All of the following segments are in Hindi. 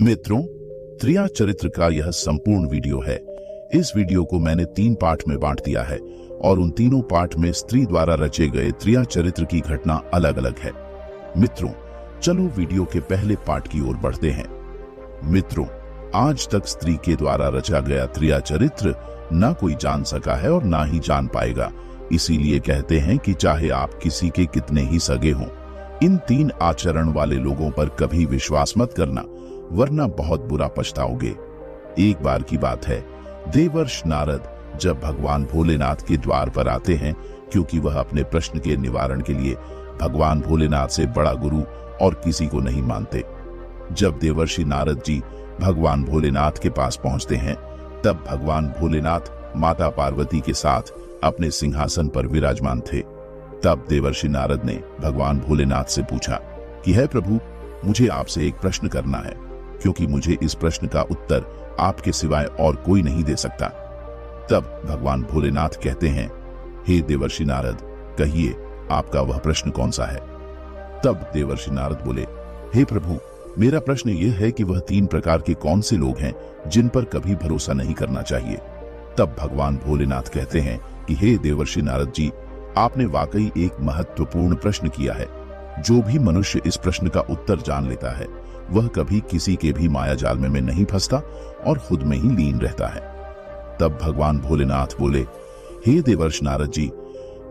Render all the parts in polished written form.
मित्रों, त्रिया चरित्र का यह संपूर्ण वीडियो है। इस वीडियो को मैंने 3 पार्ट में बांट दिया है और उन तीनों पार्ट में स्त्री द्वारा रचे गए त्रिया चरित्र की घटना अलग अलग है। मित्रों, चलो वीडियो के पहले पार्ट की ओर बढ़ते हैं। मित्रों, आज तक स्त्री के द्वारा रचा गया त्रिया चरित्र न कोई जान सका है और ना ही जान पाएगा। इसीलिए कहते हैं कि चाहे आप किसी के कितने ही सगे हों, इन 3 आचरण वाले लोगों पर कभी विश्वास मत करना, वरना बहुत बुरा पछताओगे। एक बार की बात है, देवर्षि नारद जब भगवान भोलेनाथ के द्वार पर आते हैं, क्योंकि वह अपने प्रश्न के निवारण के लिए भगवान भोलेनाथ से बड़ा गुरु और किसी को नहीं मानते। जब देवर्षि नारद जी भगवान भोलेनाथ के पास पहुंचते हैं, तब भगवान भोलेनाथ माता पार्वती के साथ अपने सिंहासन पर विराजमान थे। तब देवर्षि नारद ने भगवान भोलेनाथ से पूछा कि हे प्रभु, मुझे आपसे एक प्रश्न करना है, क्योंकि मुझे इस प्रश्न का उत्तर आपके सिवाय और कोई नहीं दे सकता। तब भगवान भोलेनाथ कहते हैं, हे देवर्षि नारद, कहिए आपका वह प्रश्न कौन सा है। तब देवर्षि नारद बोले, हे प्रभु, मेरा प्रश्न यह है कि वह 3 प्रकार के कौन से लोग हैं जिन पर कभी भरोसा नहीं करना चाहिए। तब भगवान भोलेनाथ कहते हैं कि हे देवर्षि नारद जी, आपने वाकई एक महत्वपूर्ण प्रश्न किया है। जो भी मनुष्य इस प्रश्न का उत्तर जान लेता है, वह कभी किसी के भी माया जाल में नहीं फंसता और खुद में ही लीन रहता है। तब भगवान भोलेनाथ बोले, हे देवर्षि नारद जी,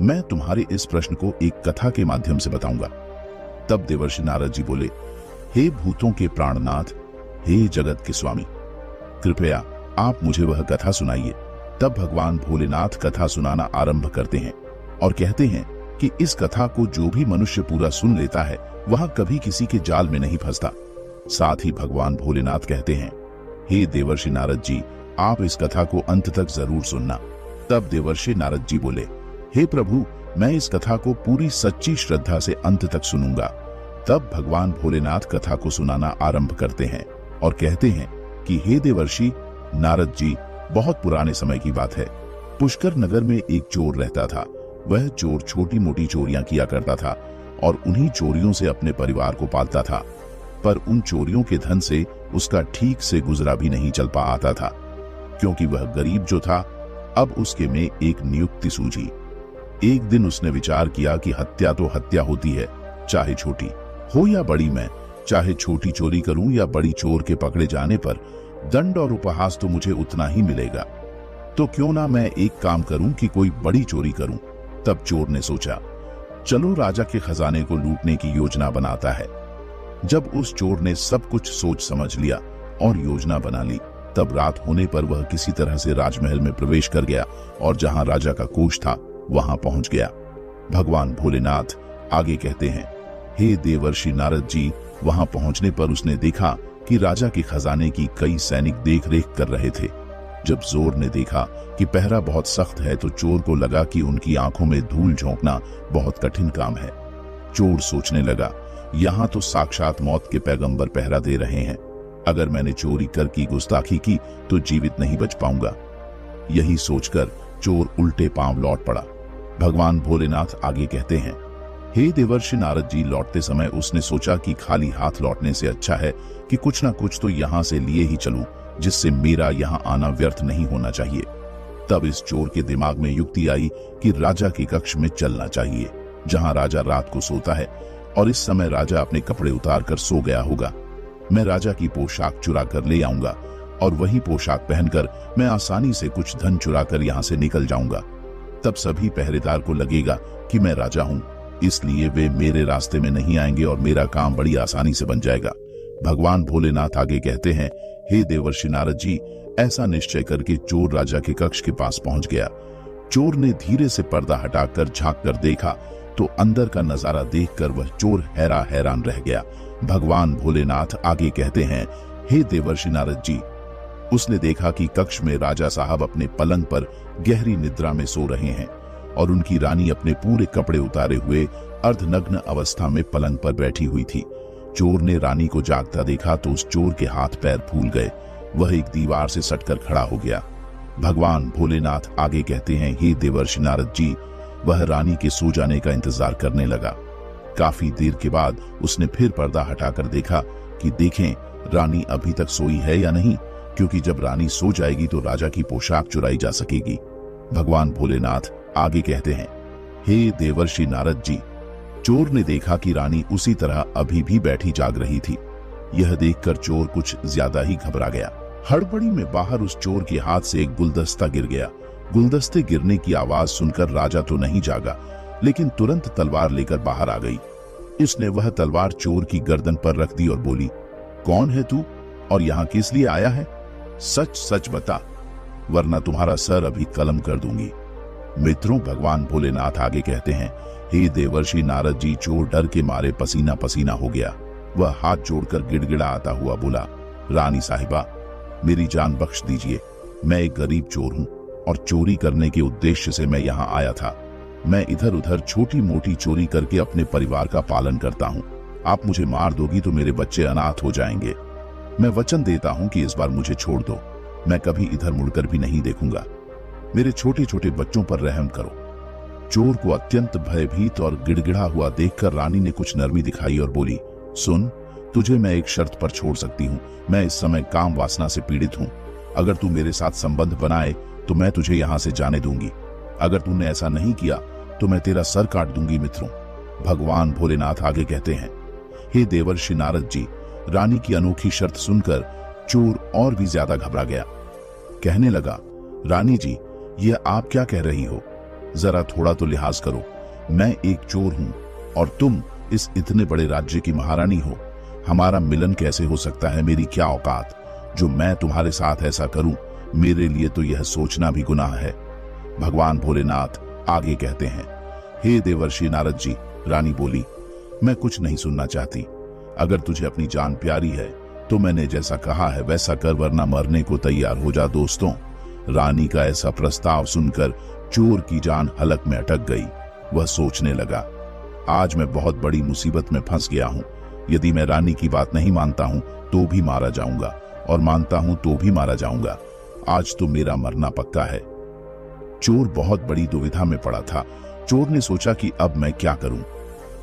मैं तुम्हारे इस प्रश्न को एक कथा के माध्यम से बताऊंगा। तब देवर्षि नारद जी बोले, हे भूतों के प्राणनाथ, हे जगत के स्वामी, कृपया आप मुझे वह कथा सुनाइए। तब भगवान भोलेनाथ कथा सुनाना आरंभ करते हैं और कहते हैं कि इस कथा को जो भी मनुष्य पूरा सुन लेता है, वह कभी किसी के जाल में नहीं फंसता। साथ ही भगवान भोलेनाथ कहते हैं, हे देवर्षि नारद जी, आप इस कथा को अंत तक जरूर सुनना। तब देवर्षि नारद जी बोले, हे प्रभु, मैं इस कथा को पूरी सच्ची श्रद्धा से अंत तक सुनूंगा। तब भगवान भोलेनाथ कथा को सुनाना आरंभ करते हैं और कहते हैं कि हे देवर्षि नारद जी, बहुत पुराने समय की बात है। पुष्कर नगर में एक चोर रहता था। वह चोर छोटी मोटी चोरियां किया करता था और उन्हीं चोरियों से अपने परिवार को पालता था। पर उन चोरियों के धन से उसका ठीक से गुजरा भी नहीं चल पा आता था, क्योंकि वह गरीब जो था। अब उसके में एक नियुक्ति सूझी। एक दिन उसने विचार किया कि हत्या तो हत्या होती है, चाहे छोटी हो या बड़ी। मैं चाहे छोटी चोरी करूं या बड़ी चोर के पकड़े जाने पर दंड और उपहास तो मुझे उतना ही मिलेगा। तो क्यों ना मैं एक काम करूं कि कोई बड़ी चोरी करूं। तब चोर ने सोचा, चलो राजा के खजाने को लूटने की योजना बनाता है। जब उस चोर ने सब कुछ सोच समझ लिया और योजना बना ली, तब रात होने पर वह किसी तरह से राजमहल में प्रवेश कर गया और जहां राजा का कोष था, वहां पहुंच गया। भगवान भोलेनाथ आगे कहते हैं, हे देवर्षि नारद जी, वहां पहुंचने पर उसने देखा कि राजा के खजाने की कई सैनिक देख रेख कर रहे थे। जब जोर ने देखा कि पहरा बहुत सख्त है, तो चोर को लगा कि उनकी आंखों में धूल झोंकना बहुत कठिन काम है। चोर सोचने लगा, यहाँ तो साक्षात मौत के पैगंबर पहरा दे रहे हैं। अगर मैंने चोरी कर की गुस्ताखी की तो जीवित नहीं बच पाऊंगा। यही सोचकर चोर उल्टे पांव लौट पड़ा। भगवान भोलेनाथ आगे कहते हैं, हे देवर्षि नारद जी, लौटते समय उसने सोचा कि खाली हाथ लौटने से अच्छा है कि कुछ ना कुछ तो यहाँ से लिए ही चलूं, जिससे मेरा यहाँ आना व्यर्थ नहीं होना चाहिए। तब इस चोर के दिमाग में युक्ति आई कि राजा के कक्ष में चलना चाहिए, जहाँ राजा रात को सोता है और इस समय राजा अपने कपड़े उतार कर सो गया होगा। मैं राजा की पोशाक चुरा कर ले आऊंगा और वही पोशाक पहनकर मैं आसानी से कुछ धन चुरा कर यहाँ से निकल जाऊंगा। तब सभी पहरेदार को लगेगा कि मैं राजा हूँ, इसलिए वे मेरे रास्ते में नहीं आएंगे और मेरा काम बड़ी आसानी से बन जाएगा। भगवान भोलेनाथ आगे कहते हैं, हे देवर्षि नारद जी, ऐसा निश्चय करके चोर राजा के कक्ष के पास पहुंच गया। चोर ने धीरे से पर्दा हटाकर झांक कर देखा तो अंदर का नजारा देखकर वह चोर हैरान रह गया। भगवान भोलेनाथ आगे कहते हैं, हे देवर्षि नारद जी, उसने देखा कि कक्ष में राजा साहब अपने पलंग पर गहरी निद्रा में सो रहे हैं और उनकी रानी अपने पूरे कपड़े उतारे हुए अर्धनग्न अवस्था में पलंग पर बैठी हुई थी। चोर ने रानी को जागता देखा तो उस चोर के हाथ पैर फूल गए। वह एक दीवार से सटकर खड़ा हो गया। भगवान भोलेनाथ आगे कहते हैं, हे देवर्षि नारद जी, वह रानी के सो जाने का इंतजार करने लगा। काफी देर के बाद उसने फिर पर्दा हटाकर देखा कि देखें रानी अभी तक सोई है या नहीं, क्योंकि जब रानी सो जाएगी तो राजा की पोशाक चुराई जा सकेगी। भगवान भोलेनाथ आगे कहते हैं, हे देवर्षि नारद जी, चोर ने देखा कि रानी उसी तरह अभी भी बैठी जाग रही थी। यह देखकर चोर कुछ ज्यादा ही घबरा गया। हड़बड़ी में बाहर उस चोर के हाथ से एक गुलदस्ता गिर गया। गुलदस्ते गिरने की आवाज सुनकर राजा तो नहीं जागा, लेकिन तुरंत तलवार लेकर बाहर आ गई। इसने वह तलवार चोर की गर्दन पर रख दी और बोली, कौन है तू और यहाँ किस लिए आया है? सच सच बता, वरना तुम्हारा सर अभी कलम कर दूंगी। मित्रों, भगवान भोलेनाथ आगे कहते हैं, हे देवर्षि नारद जी, चोर डर के मारे पसीना पसीना हो गया। वह हाथ जोड़कर गिड़गिड़ाता हुआ बोला, रानी साहिबा, मेरी जान बख्श दीजिए। मैं एक गरीब चोर हूं और चोरी करने के उद्देश्य से मैं यहाँ आया था। मैं इधर उधर छोटी मोटी चोरी करके अपने परिवार का पालन करता हूँ। आप मुझे मार दोगी तो मेरे बच्चे अनाथ हो जाएंगे। मैं वचन देता हूँ कि इस बार मुझे छोड़ दो। मैं कभी इधर मुड़कर भी नहीं देखूंगा। मेरे छोटे छोटे बच्चों पर रहम करो। चोर को अत्यंत भयभीत और गिड़गिड़ा हुआ देखकर रानी ने कुछ नरमी दिखाई और बोली, सुन, तुझे मैं एक शर्त पर छोड़ सकती हूँ। मैं इस समय काम वासना से पीड़ित हूँ। अगर तू मेरे साथ संबंध बनाए तो मैं तुझे यहाँ से जाने दूंगी। अगर तूने ऐसा नहीं किया तो मैं तेरा सर काट दूंगी। मित्रों, भगवान भोलेनाथ आगे कहते हैं, हे देवर्षि नारद जी, रानी की अनोखी शर्त सुनकर चोर और भी ज्यादा घबरा गया। कहने लगा, रानी जी, यह आप क्या कह रही हो? जरा थोड़ा तो लिहाज करो। मैं एक चोर हूं और तुम इस इतने बड़े राज्य की महारानी हो। हमारा मिलन कैसे हो सकता है? मेरी क्या औकात जो मैं तुम्हारे साथ ऐसा करूं? मेरे लिए तो यह सोचना भी गुनाह है। भगवान भोलेनाथ आगे कहते हैं, हे देवर्षि नारद जी, रानी बोली, मैं कुछ नहीं सुनना चाहती। अगर तुझे अपनी जान प्यारी है तो मैंने जैसा कहा है वैसा कर, वरना मरने को तैयार हो जा। दोस्तों, रानी का ऐसा प्रस्ताव सुनकर चोर की जान हलक में अटक गई। वह सोचने लगा, आज मैं बहुत बड़ी मुसीबत में फंस गया हूं। यदि मैं रानी की बात नहीं मानता हूं तो भी मारा जाऊंगा, और मानता हूं तो भी मारा जाऊंगा। आज तो मेरा मरना पक्का है। चोर बहुत बड़ी दुविधा में पड़ा था। चोर ने सोचा कि अब मैं क्या करूं।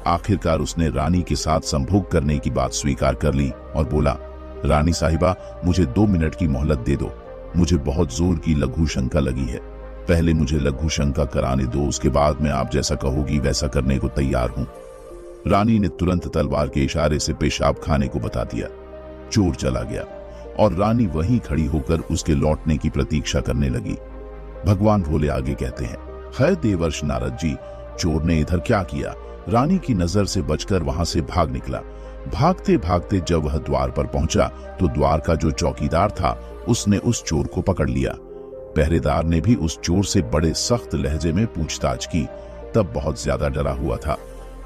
आखिरकार उसने रानी के साथ संभोग करने की बात स्वीकार कर ली और बोला, रानी साहिबा, मुझे 2 मिनट की मोहलत दे दो। मुझे बहुत जोर की लघु शंका लगी है। पहले मुझे लघु शंका कराने दो, उसके बाद मैं आप जैसा कहोगी वैसा करने को तैयार हूं। रानी ने तुरंत तलवार के इशारे से पेशाब खाने को बता दिया। चोर चला गया और रानी वहीं खड़ी होकर उसके लौटने की प्रतीक्षा करने लगी। भगवान भोले आगे कहते हैं, है देवर्षि नारद जी, चोर ने इधर क्या किया? रानी की नजर से बचकर वहां से भाग निकला। भागते भागते जब वह द्वार पर पहुंचा तो द्वार का जो चौकीदार था उसने उस चोर को पकड़ लिया। पहरेदार ने भी उस चोर से बड़े सख्त लहजे में पूछताछ की। तब बहुत ज्यादा डरा हुआ था।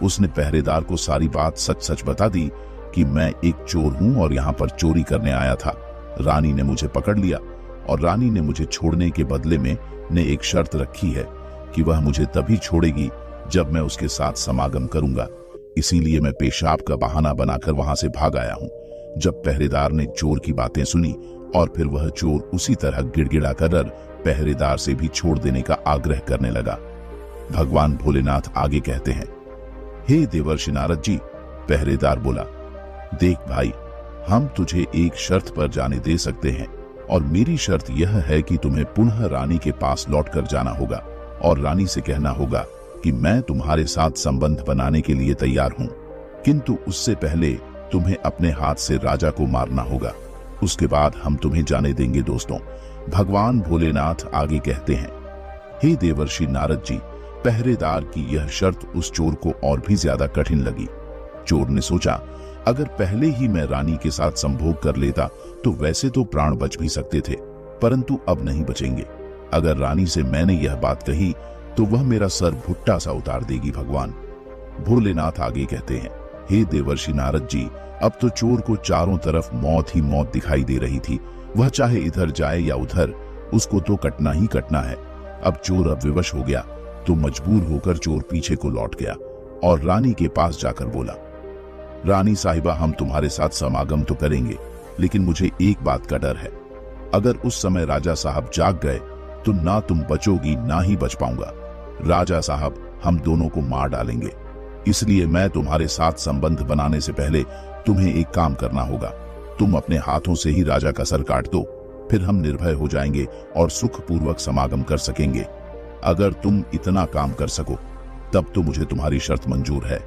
उसने पहरेदार को सारी बात सच सच बता दी कि मैं एक चोर हूं और यहाँ पर चोरी करने आया था। रानी ने मुझे पकड़ लिया और रानी ने मुझे छोड़ने के बदले में ने एक शर्त रखी है कि वह मुझे तभी छोड़ेगी जब मैं उसके साथ समागम करूंगा। इसीलिए मैं पेशाब का बहाना बनाकर वहां से भाग आया हूं। जब पहरेदार ने चोर की बातें सुनी और फिर वह चोर उसी तरह गिड़गिड़ा कर पहरेदार से भी छोड़ देने का आग्रह करने लगा। भगवान भोलेनाथ आगे कहते हैं, हे देवर्षि नारद जी, पहरेदार बोला, देख भाई, हम तुझे एक शर्त पर जाने दे सकते हैं और मेरी शर्त यह है कि तुम्हें पुनः रानी के पास लौटकर जाना होगा और रानी से कहना होगा कि मैं तुम्हारे साथ संबंध बनाने के लिए तैयार हूं, किंतु उससे पहले तुम्हें अपने हाथ से राजा को मारना होगा। उसके बाद हम तुम्हें जाने देंगे। दोस्तों, भगवान भोलेनाथ आगे कहते हैं, हे देवर्षि नारद जी, पहरेदार की यह शर्त उस चोर को और भी ज्यादा कठिन लगी। चोर ने सोचा, अगर पहले ही मैं रानी के साथ संभोग कर लेता तो वैसे तो प्राण बच भी सकते थे, परंतु अब नहीं बचेंगे। अगर रानी से मैंने यह बात कही तो वह मेरा सर भुट्टा सा उतार देगी। भगवान भोलेनाथ आगे कहते हैं, हे देवर्षि नारद जी, अब तो चोर को चारों तरफ मौत ही मौत दिखाई दे रही थी। वह चाहे इधर जाए या उधर, उसको तो कटना ही कटना है। अब चोर अब विवश हो गया तो मजबूर होकर चोर पीछे को लौट गया और रानी के पास जाकर बोला, रानी साहिबा, हम तुम्हारे साथ समागम तो करेंगे, लेकिन मुझे एक बात का डर है। अगर उस समय राजा साहब जाग गए तो ना तुम बचोगी ना ही बच पाऊंगा। राजा साहब हम दोनों को मार डालेंगे। इसलिए मैं तुम्हारे साथ संबंध बनाने से पहले तुम्हें एक काम करना होगा। तुम अपने हाथों से ही राजा का सर काट दो, फिर हम निर्भय हो जाएंगे और सुखपूर्वक समागम कर सकेंगे। अगर तुम इतना काम कर सको तब तो मुझे तुम्हारी शर्त मंजूर है,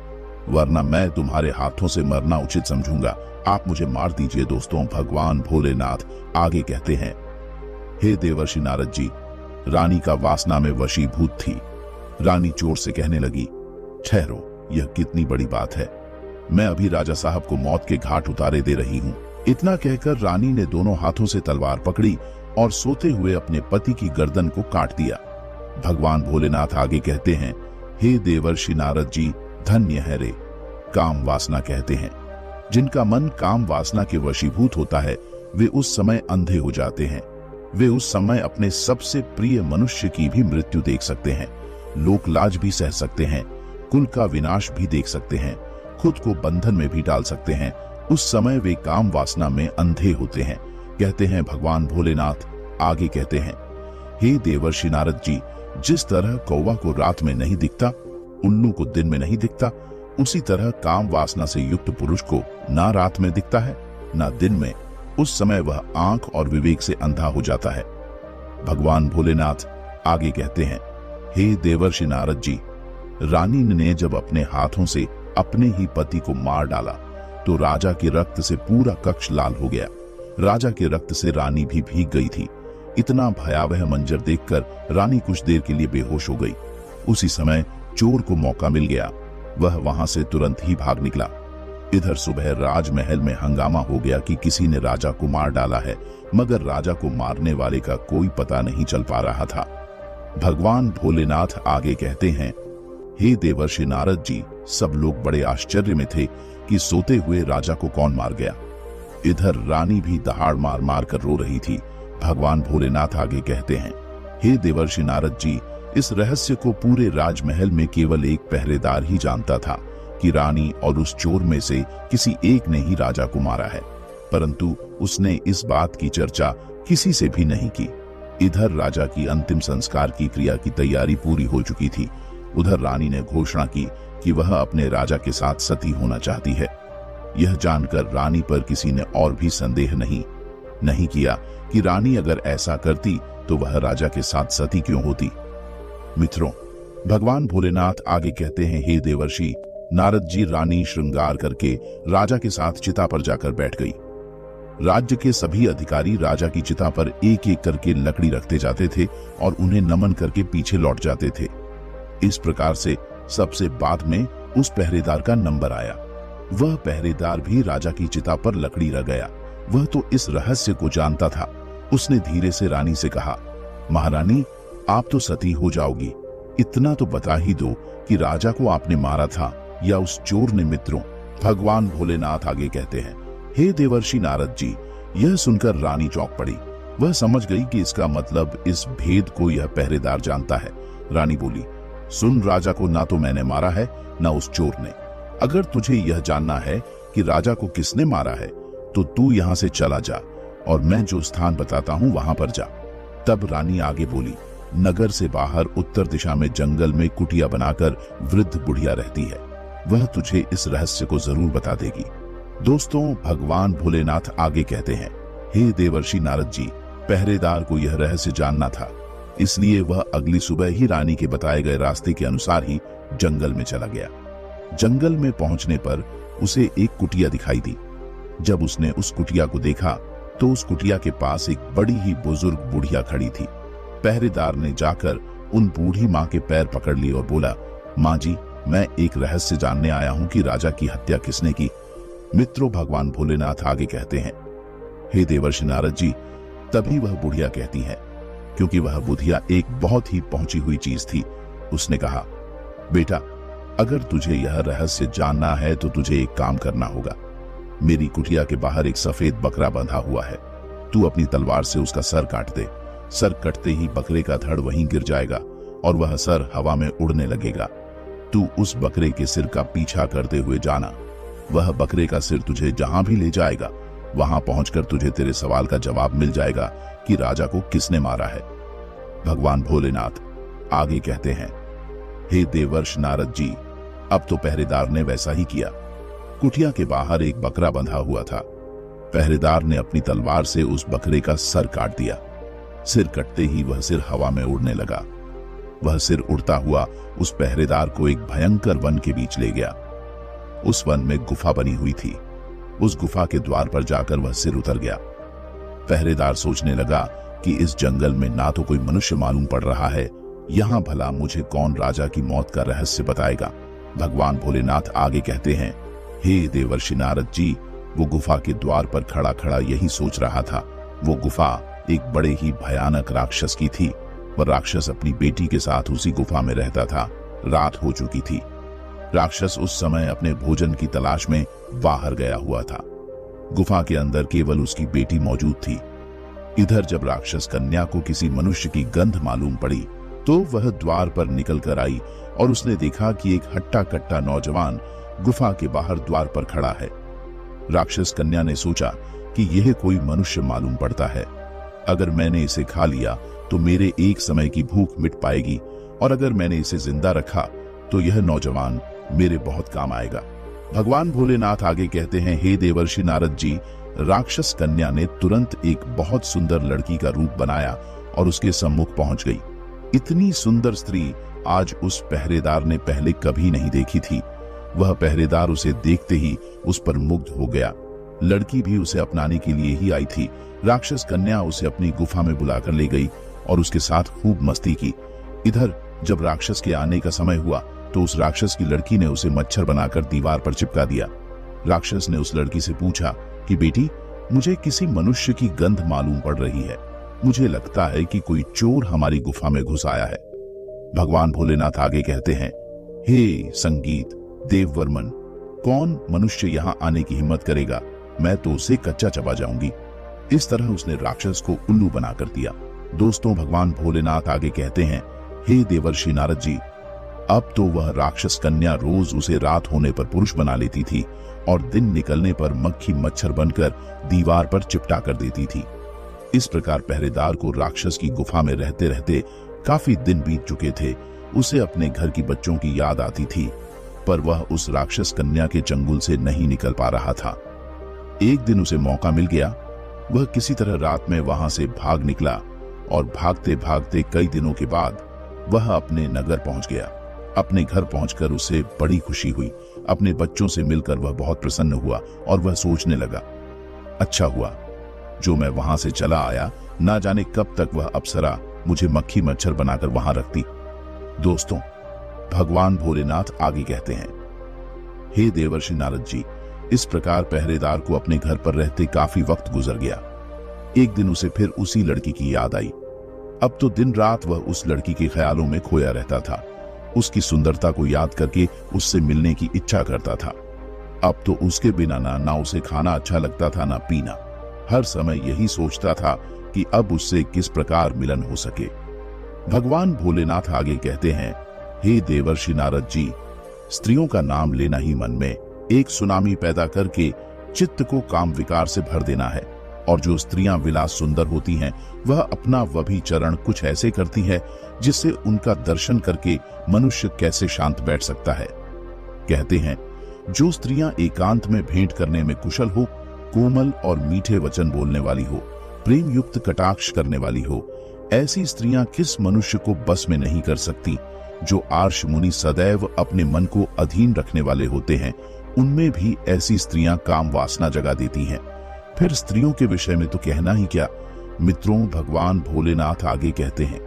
वरना मैं तुम्हारे हाथों से मरना उचित समझूंगा। आप मुझे मार दीजिए। दोस्तों, भगवान भोलेनाथ आगे कहते हैं, हे देवर्षि नारद जी, रानी का वासना में वशीभूत थी। रानी चोर से कहने लगी, ठहरो, यह कितनी बड़ी बात है, मैं अभी राजा साहब को मौत के घाट उतारे दे रही हूँ। इतना कहकर रानी ने दोनों हाथों से तलवार पकड़ी और सोते हुए अपने पति की गर्दन को काट दिया। भगवान भोलेनाथ आगे कहते हैं, हे देवर्षि नारद जी, धन्य है रे। काम वासना कहते हैं, जिनका मन काम वासना के वशीभूत होता है वे उस समय अंधे हो जाते हैं। वे उस समय अपने सबसे प्रिय मनुष्य की भी मृत्यु देख सकते हैं, लोक लाज भी सह सकते हैं, कुल का विनाश भी देख सकते हैं, खुद को बंधन में भी डाल सकते हैं। उस समय वे काम वासना में अंधे होते हैं, कहते हैं भगवान भोलेनाथ। आगे कहते हैं, हे देवर्षि नारद जी, जिस तरह कौवा को रात में नहीं दिखता, उल्लू को दिन में नहीं दिखता, उसी तरह काम वासना से युक्त पुरुष को ना रात में दिखता है ना दिन में। उस समय वह आंख और विवेक से अंधा हो जाता है। भगवान भोलेनाथ आगे कहते हैं, हे देवर्षि नारद जी, रानी ने जब अपने हाथों से अपने ही पति को मार डाला तो राजा के रक्त से पूरा कक्ष लाल हो गया। राजा के रक्त से रानी भी भीग गई थी। इतना भयावह मंजर देखकर रानी कुछ देर के लिए बेहोश हो गई। उसी समय चोर को मौका मिल गया, वह वहां से तुरंत ही भाग निकला। इधर सुबह राजमहल में हंगामा हो गया कि किसी ने राजा को मार डाला है, मगर राजा को मारने वाले का कोई पता नहीं चल पा रहा था। भगवान भोलेनाथ आगे कहते हैं, हे देवर्षि नारद जी, सब लोग बड़े आश्चर्य में थे कि सोते हुए राजा को कौन मार गया। इधर रानी भी दहाड़ मार मार कर रो रही थी। भगवान भोलेनाथ आगे कहते हैं, हे देवर्षि नारद जी, इस रहस्य को पूरे राजमहल में केवल एक पहरेदार ही जानता था कि रानी और उस चोर में से किसी एक ने ही राजा को मारा है, परंतु उसने इस बात की चर्चा किसी से भी नहीं की। इधर राजा की अंतिम संस्कार की क्रिया की तैयारी पूरी हो चुकी थी। उधर रानी ने घोषणा की कि वह अपने राजा के साथ सती होना चाहती है। यह जानकर रानी पर किसी ने और भी संदेह नहीं किया कि रानी अगर ऐसा करती तो वह राजा के साथ सती क्यों होती। मित्रों, भगवान भोलेनाथ आगे कहते हैं, हे देवर्षि नारद जी, रानी श्रृंगार करके राजा के साथ चिता पर जाकर बैठ गई। राज्य के सभी अधिकारी राजा की चिता पर एक एक करके लकड़ी रखते जाते थे और उन्हें नमन करके पीछे लौट जाते थे। इस प्रकार से सबसे बाद में उस पहरेदार का नंबर आया। वह पहरेदार भी राजा की चिता पर लकड़ी रख गया। वह तो इस रहस्य को जानता था। उसने धीरे से रानी से कहा, महारानी, आप तो सती हो जाओगी, इतना तो बता ही दो कि राजा को आपने मारा था या उस चोर ने। मित्रों, भगवान भोलेनाथ आगे कहते हैं, हे देवर्षि नारद जी, यह सुनकर रानी चौंक पड़ी। वह समझ गई कि इसका मतलब इस भेद को यह पहरेदार जानता है। रानी बोली, सुन, राजा को ना तो मैंने मारा है ना उस चोर ने। अगर तुझे यह जानना है कि राजा को किसने मारा है तो तू यहाँ से चला जा और मैं जो स्थान बताता हूँ वहां पर जा। तब रानी आगे बोली, नगर से बाहर उत्तर दिशा में जंगल में कुटिया बनाकर वृद्ध बुढ़िया रहती है, वह तुझे इस रहस्य को जरूर बता देगी। दोस्तों, भगवान भोलेनाथ आगे कहते हैं, हे देवर्षि नारद जी, पहरेदार को यह रहस्य जानना था, इसलिए वह अगली सुबह ही रानी के बताए गए रास्ते के अनुसार ही जंगल में चला गया। जंगल में पहुंचने पर उसे एक कुटिया दिखाई दी। जब उसने उस कुटिया को देखा तो उस कुटिया के पास एक बड़ी ही बुजुर्ग बुढ़िया खड़ी थी। पहरेदार ने जाकर उन बूढ़ी माँ के पैर पकड़ लिए और बोला, माँ जी, मैं एक रहस्य जानने आया हूँ कि राजा की हत्या किसने की। मित्रों, भगवान भोलेनाथ आगे कहते हैं, हे देवर्षि नारद जी, तभी वह बुढ़िया कहती है, क्योंकि वह बुढ़िया एक बहुत ही पहुंची हुई चीज थी। उसने कहा, बेटा, अगर तुझे यह रहस्य जानना है तो तुझे एक काम करना होगा। मेरी कुटिया के बाहर एक सफेद बकरा बंधा हुआ है, तू अपनी तलवार से उसका सर काट दे। सर कटते ही बकरे का धड़ वहीं गिर जाएगा और वह सर हवा में उड़ने लगेगा। तू उस बकरे के सिर का पीछा करते हुए जाना। वह बकरे का सिर तुझे जहां भी ले जाएगा वहां पहुंचकर तुझे तेरे सवाल का जवाब मिल जाएगा कि राजा को किसने मारा है। भगवान भोलेनाथ आगे कहते हैं, हे देवर्ष नारद जी, अब तो पहरेदार ने वैसा ही किया। कुटिया के बाहर एक बकरा बंधा हुआ था। पहरेदार ने अपनी तलवार से उस बकरे का सर काट दिया। सिर कटते ही वह सिर हवा में उड़ने लगा। वह सिर उड़ता हुआ उस पहरेदार को एक भयंकर वन के बीच ले गया। उस वन में गुफा बनी हुई थी। उस गुफा के द्वार पर जाकर वह सिर उतर गया। पहरेदार सोचने लगा कि इस जंगल में ना तो कोई मनुष्य मालूम पड़ रहा है, यहां भला मुझे कौन राजा की मौत का रहस्य बताएगा। भगवान भोलेनाथ आगे कहते हैं, हे देवर्षि नारद जी, वो गुफा के द्वार पर खड़ा खड़ा यही सोच रहा था। वो गुफा एक बड़े ही भयानक राक्षस की थी। वह राक्षस अपनी बेटी के साथ उसी गुफा में रहता था। रात हो चुकी थी। राक्षस उस समय अपने भोजन की तलाश में बाहर गया हुआ था। गुफा के अंदर केवल उसकी बेटी मौजूद थी। इधर जब राक्षस कन्या को किसी मनुष्य की गंध मालूम पड़ी तो वह द्वार पर निकल कर आई और उसने देखा कि एक हट्टा कट्टा नौजवान गुफा के बाहर द्वार पर खड़ा है। राक्षस कन्या ने सोचा कि यह कोई मनुष्य मालूम पड़ता है। अगर मैंने इसे खा लिया तो मेरे एक समय की भूख मिट पाएगी, और अगर मैंने इसे जिंदा रखा तो यह नौजवान मेरे बहुत काम आएगा। भगवान भोलेनाथ आगे कहते हैं, हे देवर्षि नारद जी, राक्षस कन्या ने तुरंत एक बहुत सुंदर लड़की का रूप बनाया और उसके सम्मुख पहुंच गई। इतनी सुंदर स्त्री आज उस पहरेदार ने पहले कभी नहीं देखी थी। वह पहरेदार उसे देखते ही उस पर मुग्ध हो गया। लड़की भी उसे अपनाने के लिए ही आई थी। राक्षस कन्या उसे अपनी गुफा में बुलाकर ले गई और उसके साथ खूब मस्ती की। इधर जब राक्षस के आने का समय हुआ तो उस राक्षस की लड़की ने उसे मच्छर बनाकर दीवार पर चिपका दिया। राक्षस ने उस लड़की से पूछा कि बेटी, मुझे किसी मनुष्य की गंध मालूम पड़ रही है। मुझे लगता है कि कोई चोर हमारी गुफा में घुस आया है। भगवान भोलेनाथ आगे कहते हैं, हे संगीत देववर्मन, कौन मनुष्य यहाँ आने की हिम्मत करेगा? मैं तो उसे कच्चा चबा जाऊंगी। इस तरह उसने राक्षस को उल्लू बनाकर दिया। दोस्तों, भगवान भोलेनाथ आगे कहते हैं, हे देवर्षि नारद जी, अब तो वह राक्षस कन्या रोज उसे रात होने पर पुरुष बना लेती थी और दिन निकलने पर मक्खी मच्छर बनकर दीवार पर चिपटा कर देती थी। इस प्रकार पहरेदार को राक्षस की गुफा में रहते रहते काफी दिन बीत चुके थे। उसे अपने घर की बच्चों की याद आती थी, पर वह उस राक्षस कन्या के चंगुल से नहीं निकल पा रहा था। एक दिन उसे मौका मिल गया। वह किसी तरह रात में वहां से भाग निकला और भागते भागते कई दिनों के बाद वह अपने नगर पहुंच गया। अपने घर पहुंचकर उसे बड़ी खुशी हुई। अपने बच्चों से मिलकर वह बहुत प्रसन्न हुआ और वह सोचने लगा, अच्छा हुआ जो मैं वहां से चला आया, ना जाने कब तक वह अप्सरा मुझे मक्खी मच्छर बनाकर वहां रखती। दोस्तों, भगवान भोलेनाथ आगे कहते हैं, हे देवर्षि नारद जी, इस प्रकार पहरेदार को अपने घर पर रहते काफी वक्त गुजर गया। एक दिन उसे फिर उसी लड़की की याद आई। अब तो दिन रात वह उस लड़की के ख्यालों में खोया रहता था। उसकी सुंदरता को याद करके उससे मिलने की इच्छा करता था। अब तो उसके बिना ना उसे खाना अच्छा लगता था, ना पीना। हर समय यही सोचता था कि अब उससे किस प्रकार मिलन हो सके। भगवान भोलेनाथ आगे कहते हैं, हे देवर्षि नारद जी, स्त्रियों का नाम लेना ही मन में एक सुनामी पैदा करके चित्त को काम विकार से भर देना है। और जो स्त्रियां विलास सुंदर होती हैं, वह अपना व्यभिचरण कुछ ऐसे करती है जिससे उनका दर्शन करके मनुष्य कैसे शांत बैठ सकता है। कहते हैं, जो स्त्रियां एकांत में भेंट करने में कुशल हो, कोमल और मीठे वचन बोलने वाली हो, प्रेम युक्त कटाक्ष करने वाली हो, ऐसी स्त्रियां किस मनुष्य को बस में नहीं कर सकती। जो आर्ष मुनि सदैव अपने मन को अधीन रखने वाले होते हैं, उनमें भी ऐसी स्त्रियां काम वासना जगा देती हैं। फिर स्त्रियों के विषय में तो कहना ही क्या। मित्रों, भगवान भोलेनाथ आगे कहते हैं,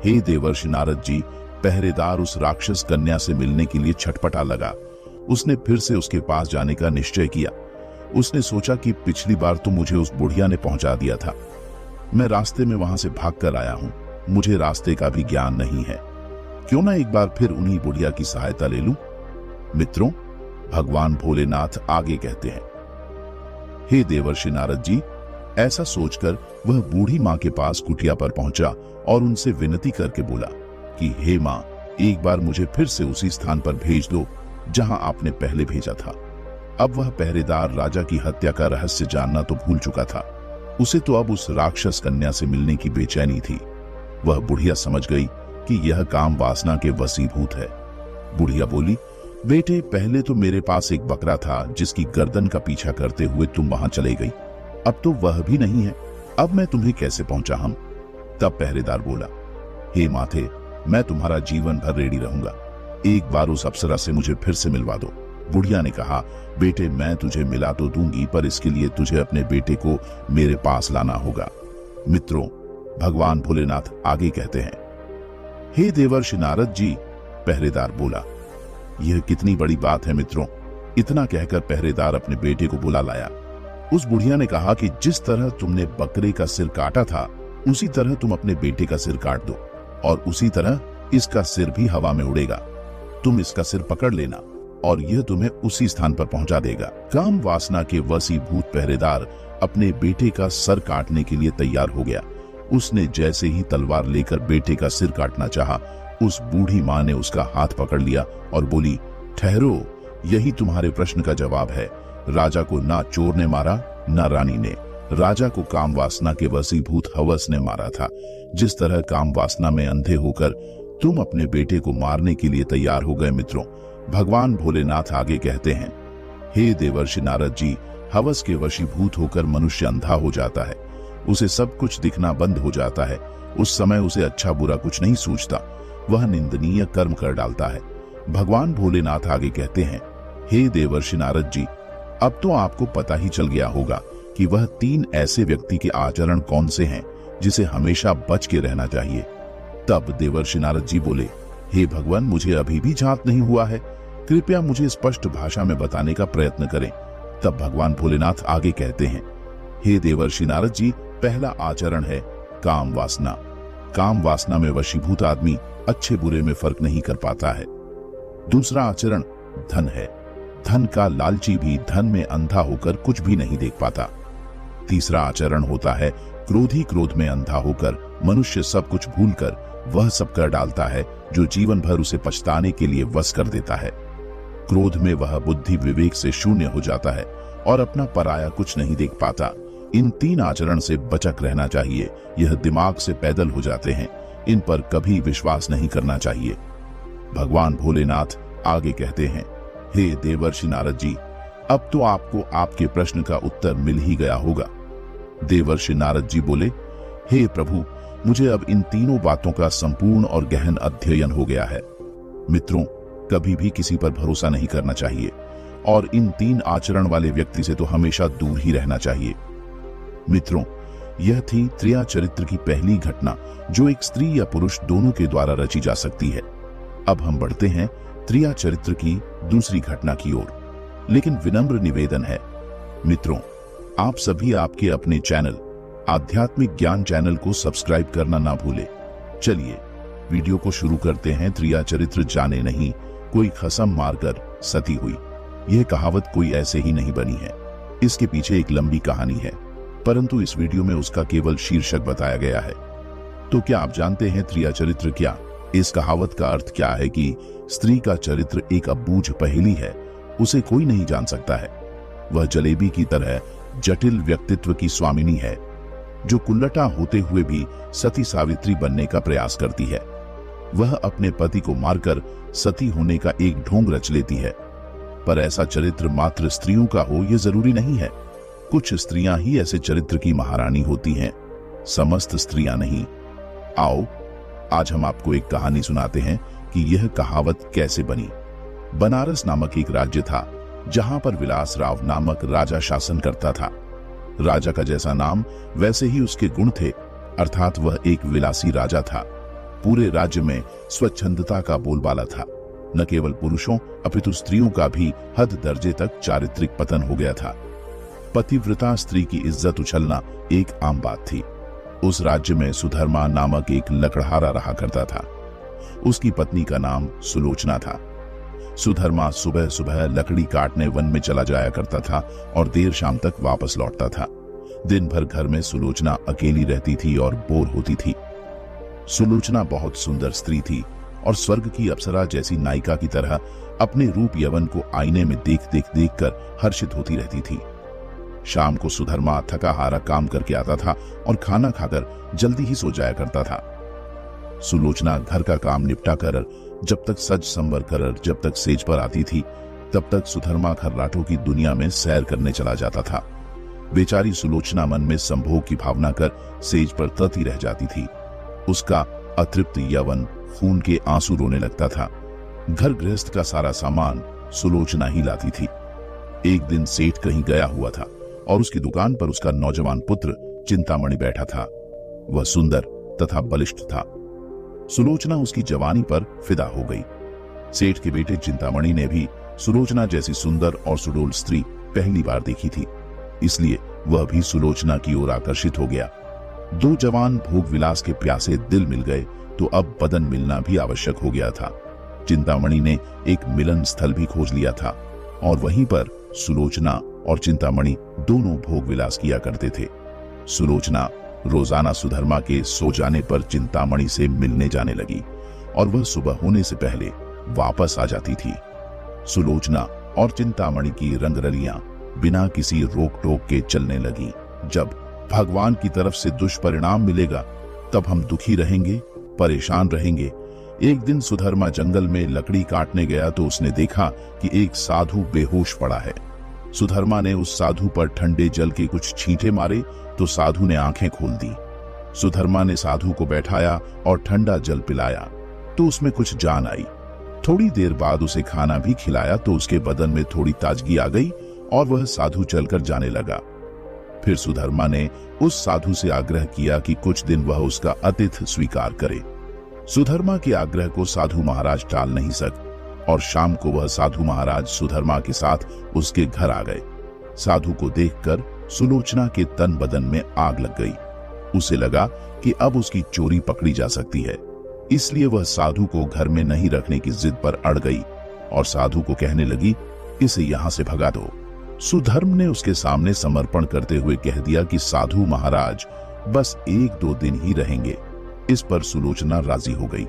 हे देवर्षि नारद जी, पहरेदार उस राक्षस कन्या से मिलने के लिए छटपटा लगा। उसने फिर से उसके पास जाने का निश्चय किया। उसने सोचा कि पिछली बार तो मुझे उस बुढ़िया ने पहुंचा दिया था। मैं रास्ते में वहां से भाग कर आया हूं। मुझे रास्ते का भी ज्ञान नहीं है। क्यों ना एक बार फिर उन्हीं बुढ़िया की सहायता ले लूं। मित्रों, भगवान भोलेनाथ आगे कहते हैं, हे देवर्षि नारद जी, ऐसा सोचकर वह बूढ़ी मां के पास कुटिया पर पहुंचा और उनसे विनती करके बोला कि हे मां, एक बार मुझे फिर से उसी स्थान पर भेज दो जहां आपने पहले भेजा था। अब वह पहरेदार राजा की हत्या का रहस्य जानना तो भूल चुका था। उसे तो अब उस राक्षस कन्या से मिलने की बेचैनी थी। वह बुढ़िया समझ गई कि यह काम वासना के वशीभूत है। बुढ़िया बोली, बेटे, पहले तो मेरे पास एक बकरा था जिसकी गर्दन का पीछा करते हुए तुम वहां चले गई। अब तो वह भी नहीं है, अब मैं तुम्हें कैसे पहुंचा हम। तब पहरेदार बोला, हे माथे, मैं तुम्हारा जीवन भर रेडी रहूंगा, एक बार उस अप्सरा से मुझे फिर से मिलवा दो। बुढ़िया ने कहा, बेटे मैं तुझे मिला तो दूंगी, पर इसके लिए तुझे अपने बेटे को मेरे पास लाना होगा। मित्रों, भगवान भोलेनाथ आगे कहते हैं, हे देवर्षि नारद जी, पहरेदार बोला, यह कितनी बड़ी बात है मित्रों। इतना कहकर पहरेदार अपने बेटे को बुला लाया। उस बुढ़िया ने कहा कि जिस तरह तुमने बकरे का सिर काटा था, उसी तरह तुम अपने बेटे का सिर काट दो, और उसी तरह इसका सिर भी हवा में उड़ेगा। तुम इसका सिर पकड़ लेना और यह तुम्हें उसी स्थान पर पहुंचा देगा। काम वासना के वशीभूत पहरेदार अपने बेटे का सर काटने के लिए तैयार हो गया। उसने जैसे ही तलवार लेकर बेटे का सिर काटना चाहा, उस बूढ़ी मां ने उसका हाथ पकड़ लिया और बोली, ठहरो, यही तुम्हारे प्रश्न का जवाब है। राजा को ना चोर ने मारा, ना रानी ने। राजा को काम वासना के वशीभूत हवस ने मारा था। जिस तरह काम वासना में अंधे होकर तुम अपने बेटे को मारने के लिए तैयार हो गए मित्रों, भगवान भोलेनाथ आगे कहते हैं, हे देवर्षि नारद जी, हवस के वशीभूत होकर मनुष्य अंधा हो जाता है। उसे सब कुछ दिखना बंद हो जाता है। उस समय उसे अच्छा बुरा कुछ नहीं सूझता, वह निंदनीय कर्म कर डालता है। भगवान भोलेनाथ आगे कहते हैं, हे देवर्षि नारद जी, अब तो आपको पता ही चल गया होगा कि वह 3 ऐसे व्यक्ति के आचरण कौन से हैं जिसे हमेशा बच के रहना चाहिए। तब देवर्षि नारद जी बोले, हे भगवान, मुझे अभी भी जात नहीं हुआ है, कृपया मुझे स्पष्ट भाषा में बताने का प्रयत्न करें। तब भगवान भोलेनाथ आगे कहते हैं, हे देवर्षि नारद जी, पहला आचरण है काम वासना। काम वासना में वशीभूत आदमी अच्छे बुरे में फर्क नहीं कर पाता है। दूसरा आचरण धन है। धन का लालची भी धन में अंधा होकर कुछ भी नहीं देख पाता। तीसरा आचरण होता है क्रोधी। क्रोध में अंधा होकर मनुष्य सब कुछ भूलकर वह सब कर डालता है जो जीवन भर उसे पछताने के लिए वश कर देता है। क्रोध में वह बुद्धि विवेक से शून्य हो जाता है और अपना पराया कुछ नहीं देख पाता। इन 3 आचरण से बचक रहना चाहिए। यह दिमाग से पैदल हो जाते हैं, इन पर कभी विश्वास नहीं करना चाहिए। भगवान भोलेनाथ आगे कहते हैं, हे देवर्षि नारद जी, अब तो आपको आपके प्रश्न का उत्तर मिल ही गया होगा। देवर्षि नारद जी बोले, हे प्रभु, मुझे अब इन तीनों बातों का संपूर्ण और गहन अध्ययन हो गया है। मित्रों, कभी भी किसी पर भरोसा नहीं करना चाहिए और इन 3 आचरण वाले व्यक्ति से तो हमेशा दूर ही रहना चाहिए। मित्रों, यह थी त्रिया चरित्र की पहली घटना जो एक स्त्री या पुरुष दोनों के द्वारा रची जा सकती है। अब हम बढ़ते हैं त्रिया चरित्र की दूसरी घटना की ओर, लेकिन विनम्र निवेदन है मित्रों, आप सभी आपके अपने चैनल आध्यात्मिक ज्ञान चैनल को सब्सक्राइब करना ना भूले। चलिए वीडियो को शुरू करते हैं। त्रिया चरित्र जाने नहीं, कोई खसम मारकर सती हुई। यह कहावत कोई ऐसे ही नहीं बनी है, इसके पीछे एक लंबी कहानी है, परंतु इस वीडियो में उसका केवल शीर्षक बताया गया है। तो क्या आप जानते हैं त्रिया चरित्र क्या? इस कहावत का अर्थ क्या है कि स्त्री का चरित्र एक अबूझ पहेली है, उसे कोई नहीं जान सकता है। वह जलेबी की तरह जटिल व्यक्तित्व की स्वामिनी है, जो कुल्लटा होते हुए भी सती सावित्री बनने का प्रयास करती है। वह अपने पति को मारकर सती होने का एक ढोंग रच लेती है। पर ऐसा चरित्र मात्र स्त्रियों का हो यह जरूरी नहीं है। कुछ स्त्रियां ही ऐसे चरित्र की महारानी होती हैं, समस्त स्त्रियां नहीं। आओ आज हम आपको एक कहानी सुनाते हैं कि यह कहावत कैसे बनी। बनारस नामक एक राज्य था जहां पर विलास राव नामक राजा शासन करता था। राजा का जैसा नाम वैसे ही उसके गुण थे, अर्थात वह एक विलासी राजा था। पूरे राज्य में स्वच्छंदता का बोलबाला था। न केवल पुरुषों अपितु स्त्रियों का भी हद दर्जे तक चारित्रिक पतन हो गया था। पतिव्रता स्त्री की इज्जत उछलना एक आम बात थी। उस राज्य में सुधर्मा नामक एक लकड़हारा रहा करता था। उसकी पत्नी का नाम सुलोचना था। सुधर्मा सुबह सुबह लकड़ी काटने वन में चला जाया करता था और देर शाम तक वापस लौटता था। दिन भर घर में सुलोचना अकेली रहती थी और बोर होती थी। सुलोचना बहुत सुंदर स्त्री थी और स्वर्ग की अप्सरा जैसी नायिका की तरह अपने रूप यवन को आईने में देख कर हर्षित होती रहती थी। शाम को सुधर्मा थका हारा काम करके आता था और खाना खाकर जल्दी ही सो जाया करता था। सुलोचना घर का काम निपटा कर जब तक सज संवर कर जब तक सेज पर आती थी, तब तक सुधर्मा खर्राटों की दुनिया में सैर करने चला जाता था। बेचारी सुलोचना मन में संभोग की भावना कर सेज पर तती रह जाती थी। उसका अतृप्त यौवन खून के आंसू रोने लगता था। घर गृहस्थ का सारा सामान सुलोचना ही लाती थी। एक दिन सेठ कहीं गया हुआ था और उसकी दुकान पर उसका नौजवान पुत्र चिंतामणि बैठा था। वह सुंदर तथा बलिष्ठ था। सुलोचना उसकी जवानी पर फिदा हो गई। सेठ के बेटे चिंतामणि ने भी सुलोचना जैसी सुंदर और सुडौल स्त्री पहली बार देखी थी, इसलिए वह भी सुलोचना की ओर आकर्षित हो गया। दो जवान भोग विलास के प्यासे दिल मिल गए तो अब बदन मिलना भी आवश्यक हो गया था। चिंतामणि ने एक मिलन स्थल भी खोज लिया था और वहीं पर सुलोचना और चिंतामणि दोनों भोग विलास किया करते थे। सुलोचना रोजाना सुधर्मा के सो जाने पर चिंतामणि से मिलने जाने लगी और वह सुबह होने से पहले वापस आ जाती थी। सुलोचना और चिंतामणि की रंगरलियां बिना किसी रोक टोक के चलने लगी। जब भगवान की तरफ से दुष्परिणाम मिलेगा तब हम दुखी रहेंगे, परेशान रहेंगे। एक दिन सुधर्मा जंगल में लकड़ी काटने गया तो उसने देखा कि एक साधु बेहोश पड़ा है। सुधर्मा ने उस साधु पर ठंडे जल के कुछ छींटे मारे तो साधु ने आंखें खोल दी। सुधर्मा ने साधु को बैठाया और ठंडा जल पिलाया तो उसमें कुछ जान आई। थोड़ी देर बाद उसे खाना भी खिलाया तो उसके बदन में थोड़ी ताजगी आ गई और वह साधु चलकर जाने लगा। फिर सुधर्मा ने उस साधु से आग्रह किया कि कुछ दिन वह उसका आतिथ्य स्वीकार करे। सुधर्मा के आग्रह को साधु महाराज टाल नहीं सके और शाम को वह साधु महाराज सुधर्मा के साथ उसके घर आ गए। साधु को देखकर सुलोचना के तन बदन में आग लग गई। उसे लगा कि अब उसकी चोरी पकड़ी जा सकती है, इसलिए वह साधु को घर में नहीं रखने की जिद पर अड़ गई और साधु को कहने लगी, इसे यहां से भगा दो। सुधर्म ने उसके सामने समर्पण करते हुए कह दिया कि साधु महाराज बस 1-2 दिन ही रहेंगे। इस पर सुलोचना राजी हो गई।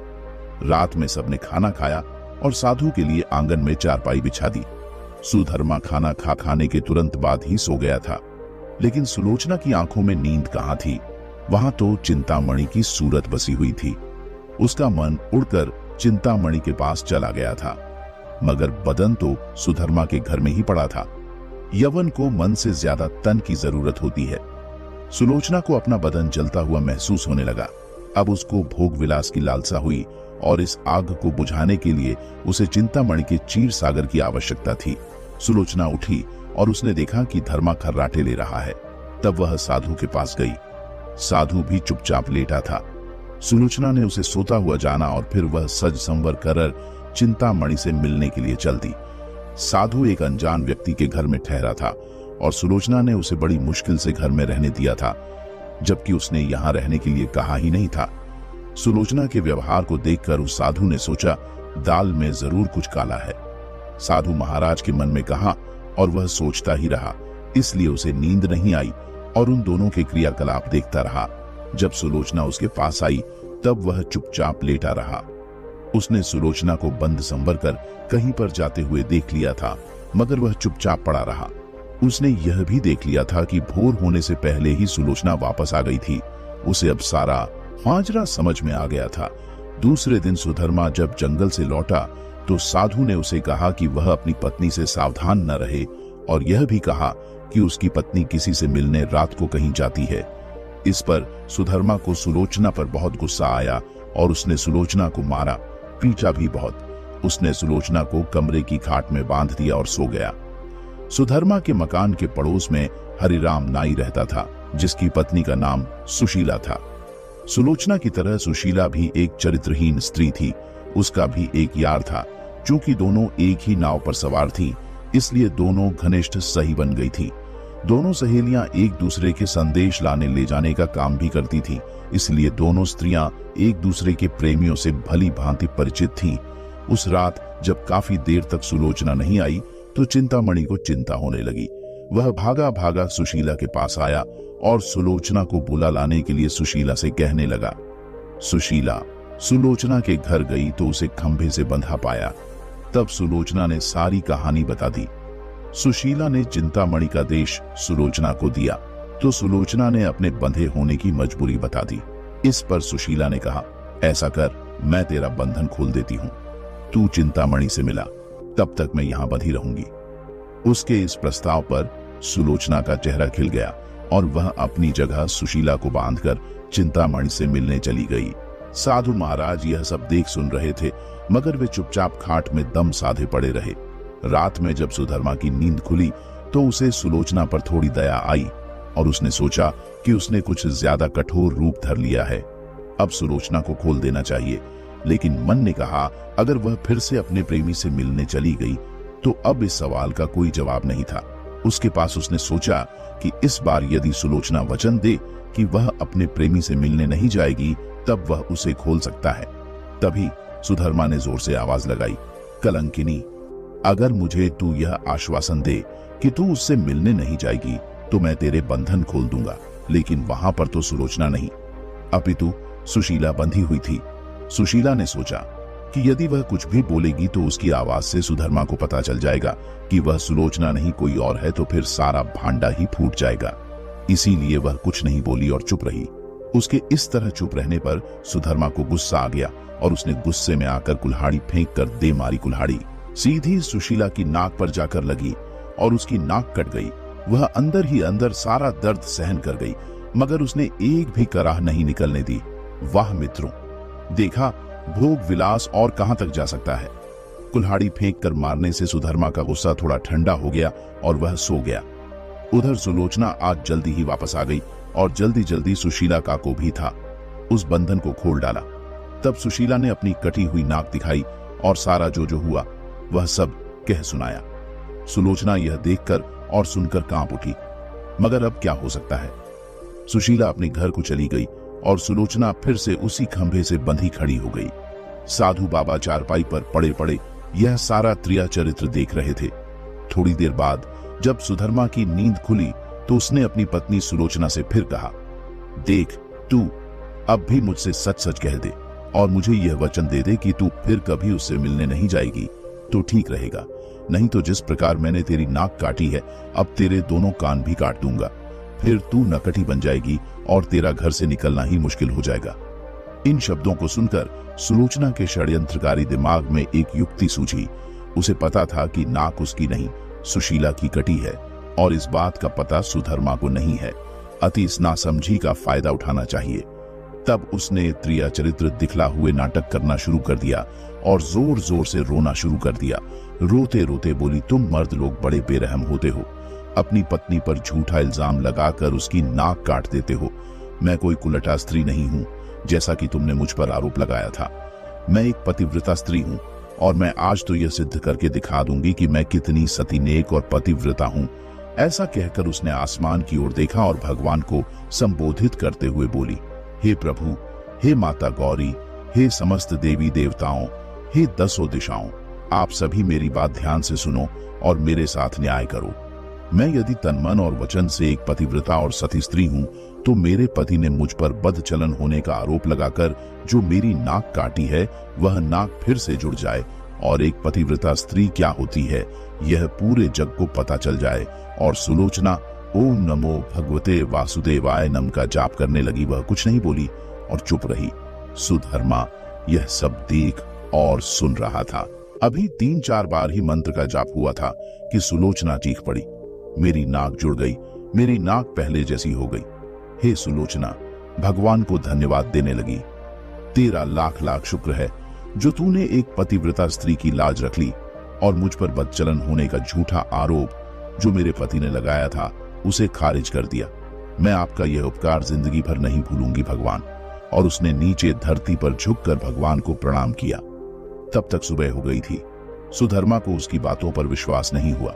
रात में सबने खाना खाया और साधु के लिए आंगन में चारपाई बिछा दी। सुधर्मा खाना खाने के तुरंत बाद ही सो गया था, लेकिन सुलोचना की आंखों में नींद कहां थी। वहां तो चिंतामणि की सूरत बसी हुई थी। उसका मन उड़कर चिंतामणि के पास चला गया था, मगर बदन तो सुधर्मा के घर में ही पड़ा था। यवन को मन से ज्यादा तन की जरूरत होती है। सुलोचना को अपना बदन जलता हुआ महसूस होने लगा। अब उसको भोग विलास की लालसा हुई और इस आग को बुझाने के लिए उसे चिंतामणि के क्षीर सागर की आवश्यकता थी। सुलोचना उठी और उसने देखा कि धर्मा खर्राटे ले रहा है। तब वह साधु के पास गई। साधु भी चुपचाप लेटा था। सुलोचना ने उसे सोता हुआ जाना और फिर वह सज संवर कर चिंतामणि से मिलने के लिए चल दी। साधु एक अनजान व्यक्ति के घर में ठहरा था और सुलोचना ने उसे बड़ी मुश्किल से घर में रहने दिया था, जबकि उसने यहां रहने के लिए कहा ही नहीं था। सुलोचना के व्यवहार को देखकर उस साधु ने सोचा, दाल में जरूर कुछ काला है। साधु महाराज के मन में कहा और वह सोचता ही रहा, इसलिए उसे नींद नहीं आई और उन दोनों के क्रियाकलाप देखता रहा। जब सुलोचना उसके पास आई तब वह चुपचाप लेटा रहा। उसने सुलोचना को बंद संवर कर कहीं पर जाते हुए देख लिया था, मगर वह चुपचाप पड़ा रहा। उसने यह भी देख लिया था कि भोर होने से पहले ही सुलोचना वापस आ गई थी। उसे अब सारा माजरा समझ में आ गया था। दूसरे दिन सुधर्मा जब जंगल से लौटा तो साधु ने उसे कहा कि वह अपनी पत्नी से सावधान न रहे और यह भी कहा कि उसकी पत्नी किसी से मिलने रात को कहीं जाती है। इस पर सुधर्मा को सुलोचना पर बहुत गुस्सा आया और उसने सुलोचना को मारा, पीटा भी बहुत। उसने सुलोचना को कमरे की खाट में बांध दिया और सो गया। सुधर्मा के मकान के पड़ोस में हरिराम नाई रहता था, जिसकी पत्नी का नाम सुशीला था। सुलोचना की तरह सुशीला भी एक चरित्रहीन स्त्री थी। उसका भी एक यार था। चूंकि दोनों एक ही नाव पर सवार थी, इसलिए दोनों घनिष्ठ सही बन गई थी। दोनों सहेलियां एक दूसरे के संदेश लाने ले जाने का काम भी करती थी, इसलिए दोनों स्त्रियां एक दूसरे के प्रेमियों से भली भांति परिचित थीं। उस रात जब काफी देर तक सुलोचना नहीं आई तो चिंतामणि को चिंता होने लगी। वह भागा भागा सुशीला के पास आया और सुलोचना को बुला लाने के लिए सुशीला से कहने लगा। सुशीला सुलोचना के घर गई तो उसे खंभे से बंधा पाया। तब सुलोचना ने सारी कहानी बता दी। सुशीला ने चिंतामणि का देश सुलोचना को दिया तो सुलोचना ने अपने बंधे होने की मजबूरी बता दी। इस पर सुशीला ने कहा, ऐसा कर, मैं तेरा बंधन खोल देती हूं। तू चिंतामणि से मिला, तब तक मैं यहां बंधी रहूंगी। उसके इस प्रस्ताव पर सुलोचना का चेहरा खिल गया और वह अपनी जगह सुशीला को बांधकर चिंतामणि से मिलने चली गई। साधु महाराज यह सब देख सुन रहे थे, मगर वे चुपचाप खाट में दम साधे पड़े रहे। रात में जब सुधर्मा की नींद खुली तो उसे सुलोचना पर थोड़ी दया आई और उसने सोचा कि उसने कुछ ज्यादा कठोर रूप धर लिया है, अब सुलोचना को खोल देना चाहिए। लेकिन मन ने कहा अगर वह फिर से अपने प्रेमी से मिलने चली गई तो अब इस सवाल का कोई जवाब नहीं था उसके पास। उसने सोचा कि इस बार यदि सुलोचना वचन दे कि वह अपने प्रेमी से मिलने नहीं जाएगी तब वह उसे खोल सकता है। तभी सुधर्मा ने जोर से आवाज लगाई, कलंकिनी, अगर मुझे तू यह आश्वासन दे कि तू उससे मिलने नहीं जाएगी तो मैं तेरे बंधन खोल दूंगा। लेकिन वहां पर तो सुलोचना नहीं अपितु सुशीला बंधी हुई थी। सुशीला ने सोचा कि यदि वह कुछ भी बोलेगी तो उसकी आवाज से सुधर्मा को पता चल जाएगा कि वह सुलोचना नहीं कोई और है, तो फिर सारा भांडा ही फूट जाएगा। इसीलिए वह कुछ नहीं बोली और चुप रही। उसके इस तरह चुप रहने पर सुधर्मा को गुस्सा आ गया और उसने गुस्से में आकर कुल्हाड़ी फेंक कर दे मारी। कुल्हाड़ी सीधी सुशीला की नाक पर जाकर लगी और उसकी नाक कट गई। वह अंदर ही अंदर सारा दर्द सहन कर गई, मगर उसने एक भी कराह नहीं निकलने दी। वाह मित्रों, देखा भोग विलास और कहां तक जा सकता है। कुल्हाड़ी फेंक कर मारने से सुधर्मा का गुस्सा थोड़ा ठंडा हो गया और वह सो गया। उधर सुलोचना आज जल्दी ही वापस आ गई और जल्दी जल्दी सुशीला का को भी था उस बंधन को खोल डाला। तब सुशीला ने अपनी कटी हुई नाक दिखाई और सारा जो हुआ वह सब कह सुनाया। सुलोचना यह देखकर और सुनकर कांप उठी, मगर अब क्या हो सकता है। सुशीला अपने घर को चली गई और सुलोचना फिर से उसी खंभे से बंधी खड़ी हो गई। साधु बाबा चारपाई पर पड़े पड़े यह सारा त्रिया चरित्र देख रहे थे। थोड़ी देर बाद जब सुधर्मा की नींद खुली तो उसने अपनी पत्नी सुलोचना से फिर कहा, देख तू अब भी मुझसे सच सच कह दे और मुझे यह वचन दे दे कि तू फिर कभी उससे मिलने नहीं जाएगी तो ठीक रहेगा, नहीं तो जिस प्रकार मैंने तेरी नाक काटी है अब तेरे दोनों कान भी काट दूंगा। फिर तू नकटी बन जाएगी और तेरा घर से निकलना ही मुश्किल हो जाएगा। इन शब्दों को सुनकर सुलोचना के षड्यंत्रकारी दिमाग में एक युक्ति सूझी। उसे पता था कि नाक उसकी नहीं सुशीला की कटी है और इस बात का पता सुधर्मा को नहीं है, अति इस नासमझी का फायदा उठाना चाहिए। तब उसने त्रिया चरित्र दिखला हुए नाटक करना शुरू कर दिया और जोर जोर से रोना शुरू कर दिया। रोते रोते बोली, तुम मर्द लोग बड़े बेरहम होते हो, अपनी पत्नी पर झूठा इल्जाम लगाकर उसकी नाक काट देते हो। मैं कोई कुलटा स्त्री नहीं हूं जैसा कि तुमने मुझ पर आरोप लगाया था। मैं एक पतिव्रता स्त्री हूं और मैं आज तो यह सिद्ध करके दिखा दूंगी कि मैं कितनी सतीनेक और पतिव्रता हूं। ऐसा कहकर उसने आसमान की ओर देखा और भगवान को संबोधित करते हुए बोली, हे प्रभु, हे माता गौरी, हे समस्त देवी देवताओं, हे दसों दिशाओं, आप सभी मेरी बात ध्यान से सुनो और मेरे साथ न्याय करो। मैं यदि तन मन और वचन से एक पतिव्रता और सती स्त्री हूं तो मेरे पति ने मुझ पर बदचलन होने का आरोप लगाकर जो मेरी नाक काटी है वह नाक फिर से जुड़ जाए और एक पतिव्रता स्त्री क्या होती है यह पूरे जग को पता चल जाए। और सुलोचना ओम नमो भगवते वासुदेवाय नम का जाप करने लगी। वह कुछ नहीं बोली और चुप रही। सुधर्मा यह सब देख और सुन रहा था। अभी 3-4 बार ही मंत्र का जाप हुआ था कि सुलोचना चीख पड़ी, मेरी नाक जुड़ गई, मेरी नाक पहले जैसी हो गई। हे सुलोचना, भगवान को धन्यवाद देने लगी। तेरा लाख लाख शुक्र है जो तूने एक पतिव्रता स्त्री की लाज रख ली और मुझ पर बदचलन होने का झूठा आरोप जो मेरे पति ने लगाया था उसे खारिज कर दिया। मैं आपका यह उपकार जिंदगी भर नहीं भूलूंगी भगवान। और उसने नीचे धरती पर झुककर भगवान को प्रणाम किया। तब तक सुबह हो गई थी। सुधर्मा को उसकी बातों पर विश्वास नहीं हुआ,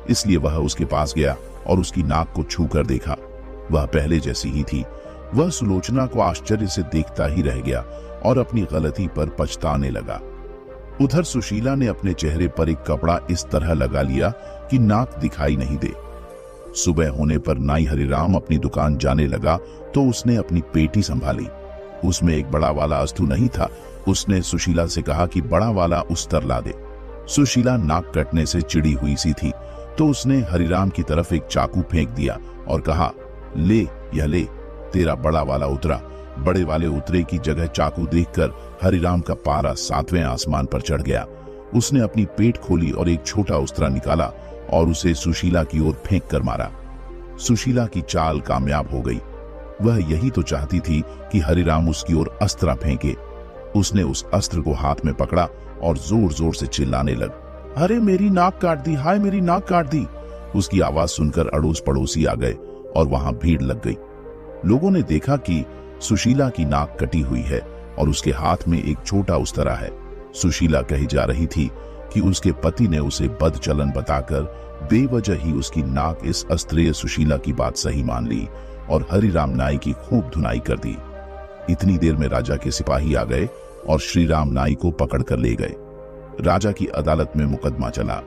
इसलिए वह उसके पास गया और उसकी नाक को छू कर देखा। वह पहले जैसी ही थी। वह सुलोचना को आश्चर्य से देखता ही रह गया और अपनी गलती पर पछताने लगा। उधर सुशीला ने अपने चेहरे पर एक कपड़ा इस तरह लगा लिया कि नाक दिखाई नहीं दे। सुबह होने पर नाई हरिराम अपनी दुकान जाने लगा तो उसने अपनी पेटी संभाली। उसमें एक बड़ा वाला अस्तु नहीं था। उसने सुशीला से कहा कि बड़ा वाला उस्तर ला दे। सुशीला नाक कटने से चिड़ी हुई सी थी तो उसने हरिराम की तरफ एक चाकू फेंक दिया और कहा, ले यह ले, तेरा बड़ा वाला उतरा। बड़े वाले उतरे की जगह चाकू देखकर हरिराम का पारा 7वें आसमान पर चढ़ गया। उसने अपनी पेट खोली और एक छोटा उस्तरा निकाला और उसे सुशीला की ओर फेंक कर मारा। सुशीला की चाल कामयाब हो गई। वह यही तो चाहती थी कि हरिराम उसकी ओर अस्त्र फेंके। उसने उस अस्त्र को हाथ में पकड़ा और जोर जोर से चिल्लाने लग, अरे मेरी नाक काट दी, हाय मेरी नाक काट दी। उसकी आवाज सुनकर अड़ोस पड़ोसी आ गए और वहां भीड़ लग गई। लोगों ने देखा कि सुशीला की नाक कटी हुई है और उसके हाथ में एक छोटा उस्तरा है। सुशीला कही जा रही थी कि उसके पति ने उसे बदचलन बताकर बेवजह ही उसकी नाक इस अस्त्रेय सुशीला की बात सही मान ली और हरिराम नाई की खूब धुनाई कर दी। इतनी देर में राजा के सिपाही आ गए और श्री राम नाई को पकड़ कर ले गए। राजा की अदालत में मुकदमा चला।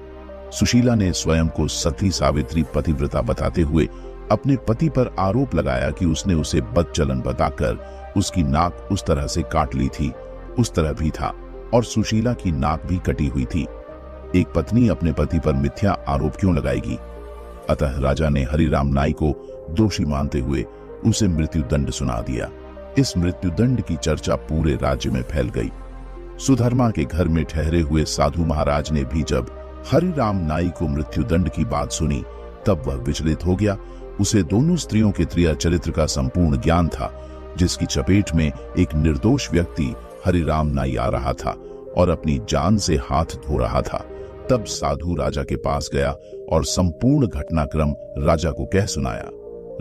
सुशीला ने स्वयं को सती सावित्री पतिव्रता बताते हुए अपने पति पर आरोप लगाया कि उसने उसे बदचलन बताकर उसकी नाक उस तरह से काट ली थी, उस तरह भी था और सुशीला की नाक भी कटी हुई थी। एक पत्नी अपने पति पर मिथ्या आरोप क्यों लगाएगी? अतः राजा ने हरिराम नाई को दोषी मानते हुए उसे मृत्युदंड सुना दिया। इस मृत्युदंड की चर्चा पूरे राज्य में फैल गई। सुधर्मा के घर में ठहरे हुए साधु महाराज ने भी जब हरिराम नाई को मृत्युदंड की बात सुनी तब वह विचलित हो गया। उसे दोनों स्त्रियों के त्रिया चरित्र का संपूर्ण ज्ञान था, जिसकी चपेट में एक निर्दोष व्यक्ति हरिराम नाई आ रहा था और अपनी जान से हाथ धो रहा था। तब साधु राजा के पास गया और संपूर्ण घटनाक्रम राजा को कह सुनाया।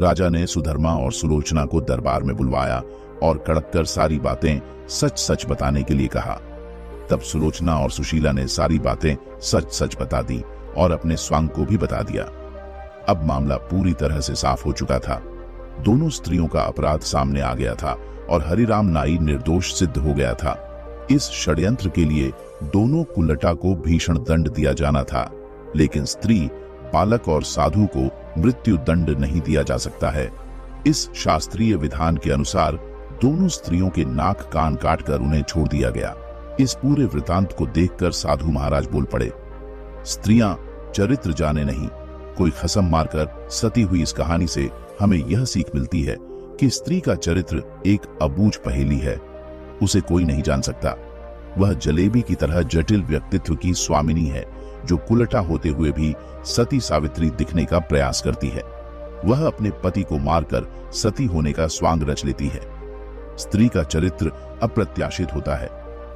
राजा ने सुधर्मा और सुलोचना को दरबार में बुलवाया और कड़क कर सारी बातें सच सच बताने के लिए कहा। तब सुलोचना और सुशीला ने सारी बातें सच सच बता दी और अपने स्वांग को भी बता दिया। अब मामला पूरी तरह से साफ हो चुका था। दोनों स्त्रियों का अपराध सामने आ गया था और हरिराम नाई निर्दोष सिद्ध हो गया था। इस षड्यंत्र के लिए दोनों कुलटा को भीषण दंड दिया जाना था, लेकिन स्त्री, बालक और साधु को मृत्यु दंड नहीं दिया जा सकता है। इस शास्त्रीय विधान के अनुसार दोनों स्त्रियों के नाक कान काटकर उन्हें छोड़ दिया गया। इस पूरे वृतांत को देखकर साधु महाराज बोल पड़े, स्त्रियां चरित्र जाने नहीं। कोई खसम मारकर सती हुई इस कहानी से हमें यह सीख मिलती है कि स्त्री का चरित्र एक अबूझ पहेली है। उसे कोई नहीं जान सकता। वह जलेबी की तरह जटिल व्यक्तित्व की स्वामिनी है, जो कुलटा होते हुए भी सती सावित्री दिखने का प्रयास करती है। वह अपने पति को मारकर सती होने का स्वांग रच लेती है। स्त्री का चरित्र अप्रत्याशित होता है।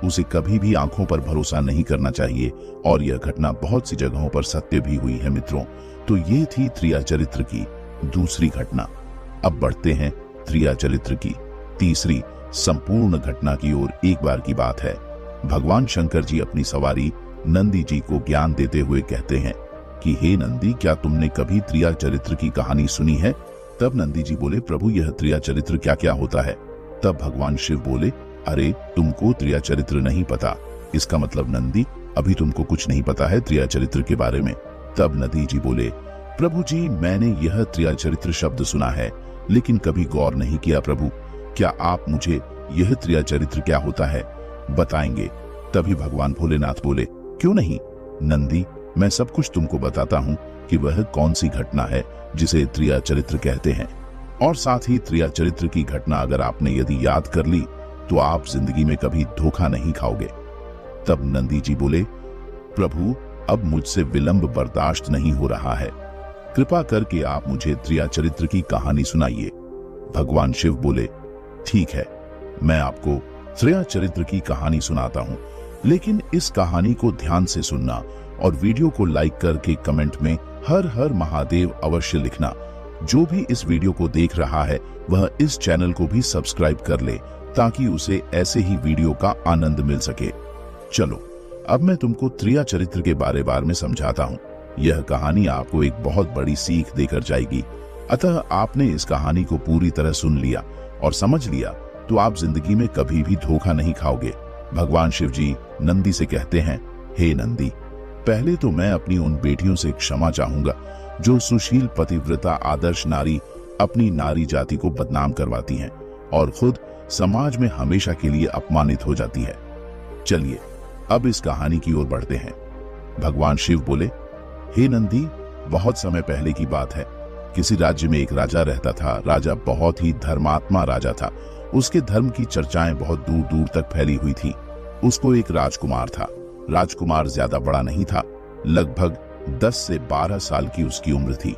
उसे कभी भी आंखों पर भरोसा नहीं करना चाहिए और यह घटना बहुत सी जगहों पर सत्य भी हुई है मित्रों। तो ये थी त्रिया चरित्र की दूसरी घटना। अब बढ़ते हैं त्रिया चरित्र की तीसरी संपूर्ण घटना की ओर। एक बार की बात है, भगवान शंकर जी अपनी सवारी नंदी जी को ज्ञान देते हुए कहते हैं कि हे नंदी, क्या तुमने कभी त्रिया चरित्र की कहानी सुनी है? तब नंदी जी बोले, प्रभु यह त्रिया चरित्र क्या क्या होता है? तब भगवान शिव बोले, अरे तुमको त्रिया चरित्र नहीं पता, इसका मतलब नंदी अभी तुमको कुछ नहीं पता है त्रिया चरित्र के बारे में। तब नंदी जी बोले, प्रभु जी मैंने यह त्रिया चरित्र शब्द सुना है लेकिन कभी गौर नहीं किया प्रभु। क्या आप मुझे यह त्रिया चरित्र क्या होता है बताएंगे? तभी भगवान भोलेनाथ बोले, क्यों नहीं नंदी, मैं सब कुछ तुमको बताता हूँ कि वह कौन सी घटना है जिसे त्रिया चरित्र कहते हैं। और साथ ही त्रिया चरित्र की घटना अगर आपने यदि याद कर ली तो आप जिंदगी में कभी धोखा नहीं खाओगे। तब नंदी जी बोले, प्रभु अब मुझसे विलंब बर्दाश्त नहीं हो रहा है, कृपा करके आप मुझे त्रिया चरित्र की कहानी सुनाइए। भगवान शिव बोले, ठीक है, मैं आपको त्रिया चरित्र की कहानी सुनाता हूँ, लेकिन इस कहानी को ध्यान से सुनना और वीडियो को लाइक करके कमेंट में हर हर महादेव अवश्य लिखना। जो भी इस वीडियो को देख रहा है वह इस चैनल को भी सब्सक्राइब कर ले ताकि उसे ऐसे ही वीडियो का आनंद मिल सके। चलो अब मैं तुमको त्रिया चरित्र के बारे में समझाता हूँ। यह कहानी आपको एक बहुत बड़ी सीख देकर जाएगी। अतः आपने इस कहानी को पूरी तरह सुन लिया और समझ लिया तो आप जिंदगी में कभी भी धोखा नहीं खाओगे। भगवान शिव जी नंदी से कहते हैं, हे नंदी, पहले तो मैं अपनी उन बेटियों से क्षमा चाहूंगा जो सुशील पतिव्रता आदर्श नारी अपनी नारी जाति को बदनाम करवाती हैं और खुद समाज में हमेशा के लिए अपमानित हो जाती है। चलिए अब इस कहानी की ओर बढ़ते हैं। भगवान शिव बोले, हे नंदी, बहुत समय पहले की बात है। किसी राज्य में एक राजा रहता था। राजा बहुत ही धर्मात्मा राजा था। उसके धर्म की चर्चाएं बहुत दूर दूर तक फैली हुई थी। उसको एक राजकुमार था। राजकुमार ज्यादा बड़ा नहीं था, लगभग 10 से 12 साल की उसकी उम्र थी।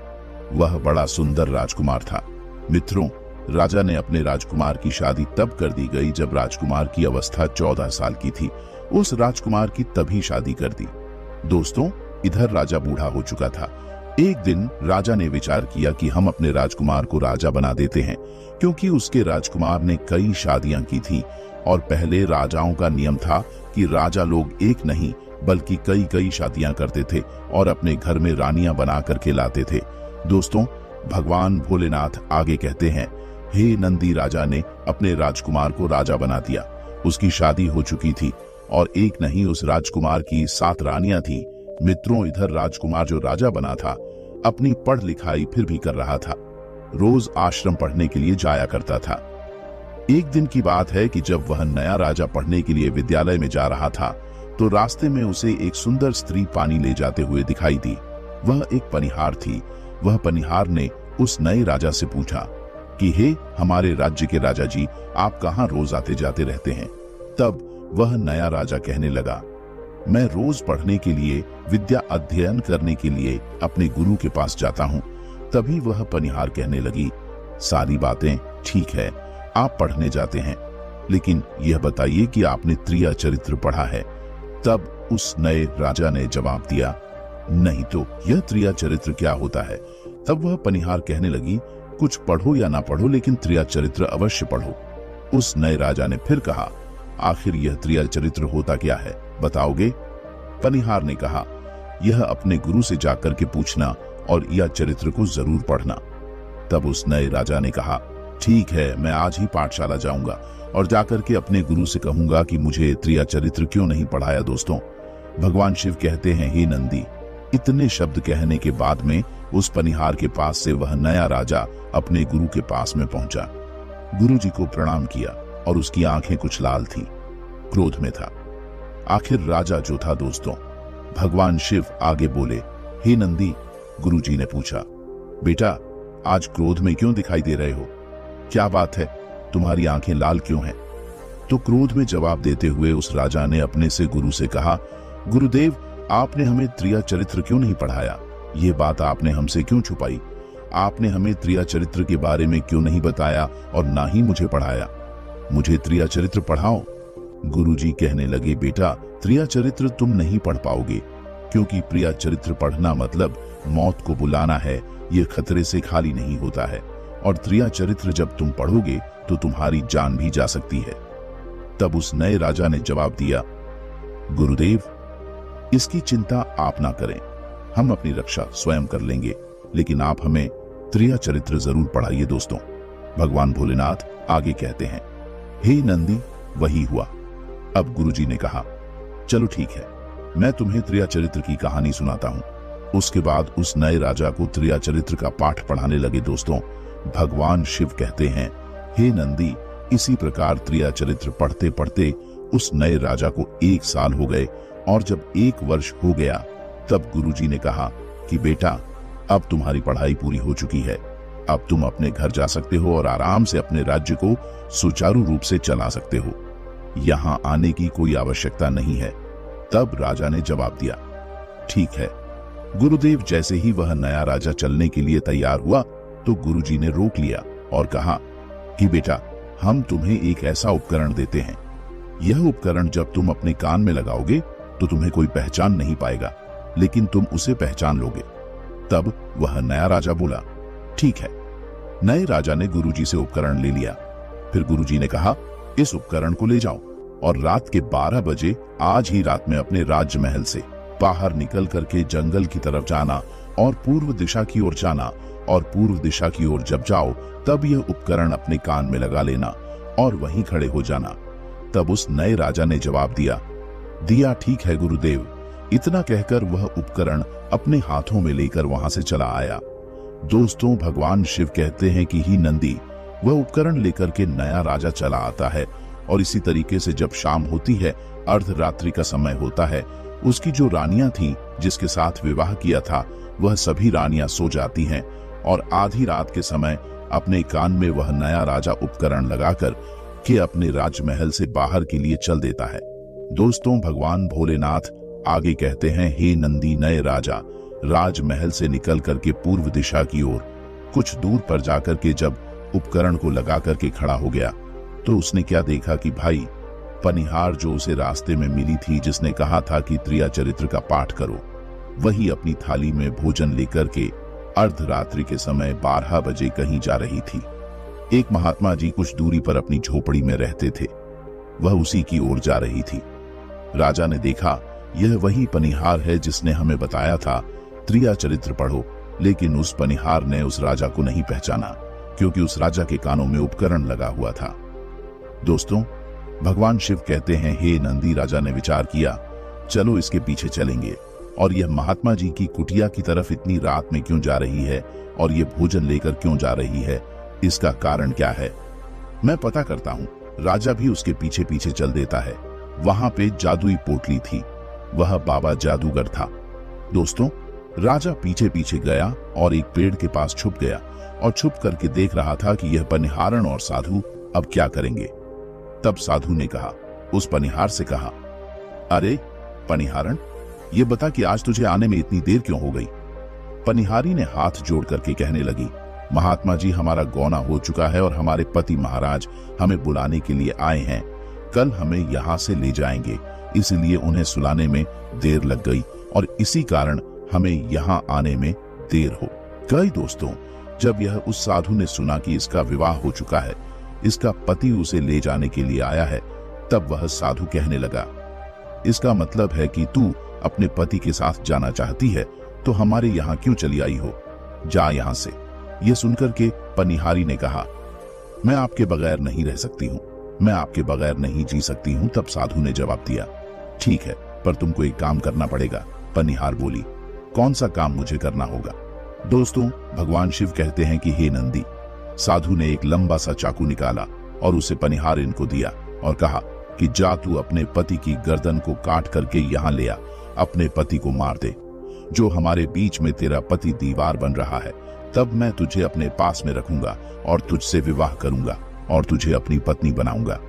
वह बड़ा सुंदर राजकुमार था। मित्रों, राजा ने अपने राजकुमार की शादी तब कर दी गई जब राजकुमार की अवस्था 14 साल की थी। उस राजकुमार की तभी शादी कर दी। दोस्तों, इधर राजा बूढ़ा हो चुका था। एक दिन राजा ने विचार किया कि हम अपने राजकुमार को राजा बना देते हैं, क्योंकि उसके राजकुमार ने कई शादियां की थी और पहले राजाओं का नियम था कि राजा लोग एक नहीं बल्कि कई कई शादियां करते थे और अपने घर में रानियां बना करके लाते थे। दोस्तों, भगवान भोलेनाथ आगे कहते हैं, हे नंदी, राजा ने अपने राजकुमार को राजा बना दिया। उसकी शादी हो चुकी थी और एक नहीं, उस राजकुमार की 7 रानियां थी। मित्रों, इधर राजकुमार जो राजा बना था अपनी पढ़ लिखाई फिर भी कर रहा था। रोज आश्रम पढ़ने के लिए जाया करता था। एक दिन की बात है कि जब वह नया राजा पढ़ने के लिए विद्यालय में जा रहा था तो रास्ते में उसे एक सुंदर स्त्री पानी ले जाते हुए दिखाई दी। वह एक पनिहार थी। वह पनिहार ने उस नए राजा से पूछा कि हे हमारे राज्य के राजा जी, आप कहाँ रोज आते जाते रहते हैं? तब वह नया राजा कहने लगा, मैं रोज पढ़ने के लिए, विद्या अध्ययन करने के लिए अपने गुरु के पास जाता हूँ। तभी वह पनिहार कहने लगी, सारी बातें ठीक है, आप पढ़ने जाते हैं, लेकिन यह बताइए कि आपने त्रिया चरित्र पढ़ा है? तब उस नए राजा ने जवाब दिया, नहीं तो यह त्रिया चरित्र क्या होता है? तब वह पनिहार कहने लगी, कुछ पढ़ो या ना पढ़ो, लेकिन त्रिया चरित्र अवश्य पढ़ो। उस नए राजा ने फिर कहा, आखिर यह त्रिया चरित्र होता क्या है, बताओगे? पनिहार ने कहा, यह अपने गुरु से जाकर के पूछना और यह चरित्र को जरूर पढ़ना। तब उस नए राजा ने कहा, ठीक है, मैं आज ही पाठशाला जाऊंगा और जाकर के अपने गुरु से कहूंगा कि मुझे त्रिया चरित्र क्यों नहीं पढ़ाया। दोस्तों, भगवान शिव कहते हैं, हे नंदी, इतने शब्द कहने के बाद में उस पनिहार के पास से वह नया राजा अपने गुरु के पास में पहुंचा। गुरु जी को प्रणाम किया और उसकी आंखें कुछ लाल थी, क्रोध में था। आखिर राजा जो था दोस्तों, भगवान शिव आगे बोले, हे नंदी, गुरुजी ने पूछा, बेटा आज क्रोध में क्यों दिखाई दे रहे हो? क्या बात है, तुम्हारी आंखें लाल क्यों हैं? तो क्रोध में जवाब देते हुए उस राजा ने अपने से गुरु से कहा, गुरुदेव, आपने हमें त्रिया चरित्र क्यों नहीं पढ़ाया? ये बात आपने हमसे क्यों छुपाई? आपने हमें त्रिया चरित्र के बारे में क्यों नहीं बताया और ना ही मुझे पढ़ाया? मुझे त्रिया चरित्र पढ़ाओ। गुरुजी कहने लगे, बेटा त्रिया चरित्र तुम नहीं पढ़ पाओगे, क्योंकि प्रिया चरित्र पढ़ना मतलब मौत को बुलाना है। ये खतरे से खाली नहीं होता है और त्रिया चरित्र जब तुम पढ़ोगे तो तुम्हारी जान भी जा सकती है। तब उस नए राजा ने जवाब दिया, गुरुदेव, इसकी चिंता आप ना करें, हम अपनी रक्षा स्वयं कर लेंगे, लेकिन आप हमें त्रिया चरित्र जरूर पढ़ाइए। दोस्तों, भगवान भोलेनाथ आगे कहते हैं, हे नंदी, वही हुआ। अब गुरुजी ने कहा, चलो ठीक है, मैं तुम्हें त्रिया चरित्र की कहानी सुनाता हूँ। उसके बाद उस नए राजा को त्रिया चरित्र का पाठ पढ़ाने लगे। दोस्तों, भगवान शिव कहते हैं, हे नंदी, इसी प्रकार त्रिया चरित्र पढ़ते पढ़ते उस नए राजा को 1 साल हो गए और जब 1 वर्ष हो गया तब गुरुजी ने कहा कि बेटा, अब तुम्हारी पढ़ाई पूरी हो चुकी है, अब तुम अपने घर जा सकते हो और आराम से अपने राज्य को सुचारू रूप से चला सकते हो, यहाँ आने की कोई आवश्यकता नहीं है। तब राजा ने जवाब दिया, ठीक है। गुरुदेव जैसे ही वह नया राजा चलने के लिए तैयार हुआ तो गुरुजी ने रोक लिया और कहा कि बेटा, हम तुम्हें एक ऐसा उपकरण देते हैं, यह उपकरण जब तुम अपने कान में लगाओगे तो तुम्हें कोई पहचान नहीं पाएगा, लेकिन तुम उसे पहचान लोगे। तब वह नया राजा बोला, ठीक है। नए राजा ने गुरुजी से उपकरण ले लिया। फिर गुरुजी ने कहा, इस उपकरण को ले जाओ और रात के 12 बजे आज ही रात में अपने राजमहल से बाहर निकल करके जंगल की तरफ जाना और पूर्व दिशा की ओर जाना, और पूर्व दिशा की ओर जब जाओ तब यह उपकरण अपने कान में लगा लेना और वहीं खड़े हो जाना। तब उस नए राजा ने जवाब दिया, ठीक है गुरुदेव। इतना कहकर वह उपकरण अपने हाथों में लेकर वहां से चला आया। दोस्तों, भगवान शिव कहते हैं कि ही नंदी, वह उपकरण लेकर के नया राजा चला आता है और इसी तरीके से जब शाम होती है, अर्धरात्रि का समय होता है, उसकी जो रानियां थीं जिसके साथ विवाह किया था, वह सभी रानियां सो जाती हैं और आधी रात के समय अपने कान में वह नया राजा उपकरण लगाकर के अपने राजमहल से बाहर के लिए चल देता है। दोस्तों, भगवान भोलेनाथ आगे कहते हैं, हे नंदी नए राजा, राजमहल से निकल करके पूर्व दिशा की ओर कुछ दूर पर जाकर के जब उपकरण को लगा करके खड़ा हो गया तो उसने क्या देखा कि भाई पनिहार जो उसे रास्ते में मिली थी, जिसने कहा था कि त्रिया चरित्र का पाठ करो, वही अपनी थाली में भोजन लेकर के अर्धरात्रि के समय 12 बजे कहीं जा रही थी। एक महात्मा जी कुछ दूरी पर अपनी झोपड़ी में रहते थे, वह उसी की ओर जा रही थी। राजा ने देखा यह वही पनिहार है जिसने हमें बताया था त्रिया चरित्र पढ़ो, लेकिन उस पनिहार ने उस राजा को नहीं पहचाना क्योंकि उस राजा के कानों में उपकरण लगा हुआ था। दोस्तों, भगवान शिव कहते हैं, हे नंदी, राजा ने विचार किया, चलो इसके पीछे चलेंगे। और यह महात्मा जी की कुटिया की तरफ इतनी रात में क्यों जा रही है और ये भोजन लेकर क्यों जा रही है, इसका कारण क्या है, मैं पता करता हूँ। राजा भी उसके पीछे पीछे चल देता है। वहां पे जादुई पोटली थी, वह बाबा जादूगर था। दोस्तों, राजा पीछे पीछे गया और एक पेड़ के पास छुप गया और छुप करके देख रहा था कि यह पनिहारण और साधु अब क्या करेंगे। तब साधु ने कहा, उस पनिहार से कहा, अरे पनिहारण, ये बता कि आज तुझे आने में इतनी देर क्यों हो गई। पनिहारी ने हाथ जोड़ करके कहने लगी, महात्मा जी, हमारा गौना हो चुका है और हमारे पति महाराज हमें बुलाने के लिए आए हैं। कल हमें यहाँ से ले जाएंगे, इसलिए उन्हें सुलाने में देर लग गई और इसी कारण हमें यहाँ आने में देर हो गई। दोस्तों, जब यह उस साधु ने सुना कि इसका विवाह हो चुका है, इसका पति उसे ले जाने के लिए आया है, तब वह साधु कहने लगा, इसका मतलब है कि तू अपने पति के साथ जाना चाहती है, तो हमारे यहाँ क्यों चली आई हो, जा यहाँ से। यह सुनकर के पनिहारी ने कहा, मैं आपके बगैर नहीं रह सकती हूँ, मैं आपके बगैर नहीं जी सकती हूँ। तब साधु ने जवाब दिया, ठीक है, पर तुमको एक काम करना पड़ेगा। पनिहार बोली, कौन सा काम मुझे करना होगा। दोस्तों, भगवान शिव कहते हैं कि हे नंदी, साधु ने एक लंबा सा चाकू निकाला और उसे पनिहारिन को दिया और कहा कि जा तू अपने पति की गर्दन को काट करके यहाँ ले आ, अपने पति को मार दे। जो हमारे बीच में तेरा पति दीवार बन रहा है, तब मैं तुझे अपने पास में रखूंगा और तुझसे विवाह करूंगा और तुझे अपनी पत्नी बनाऊंगा।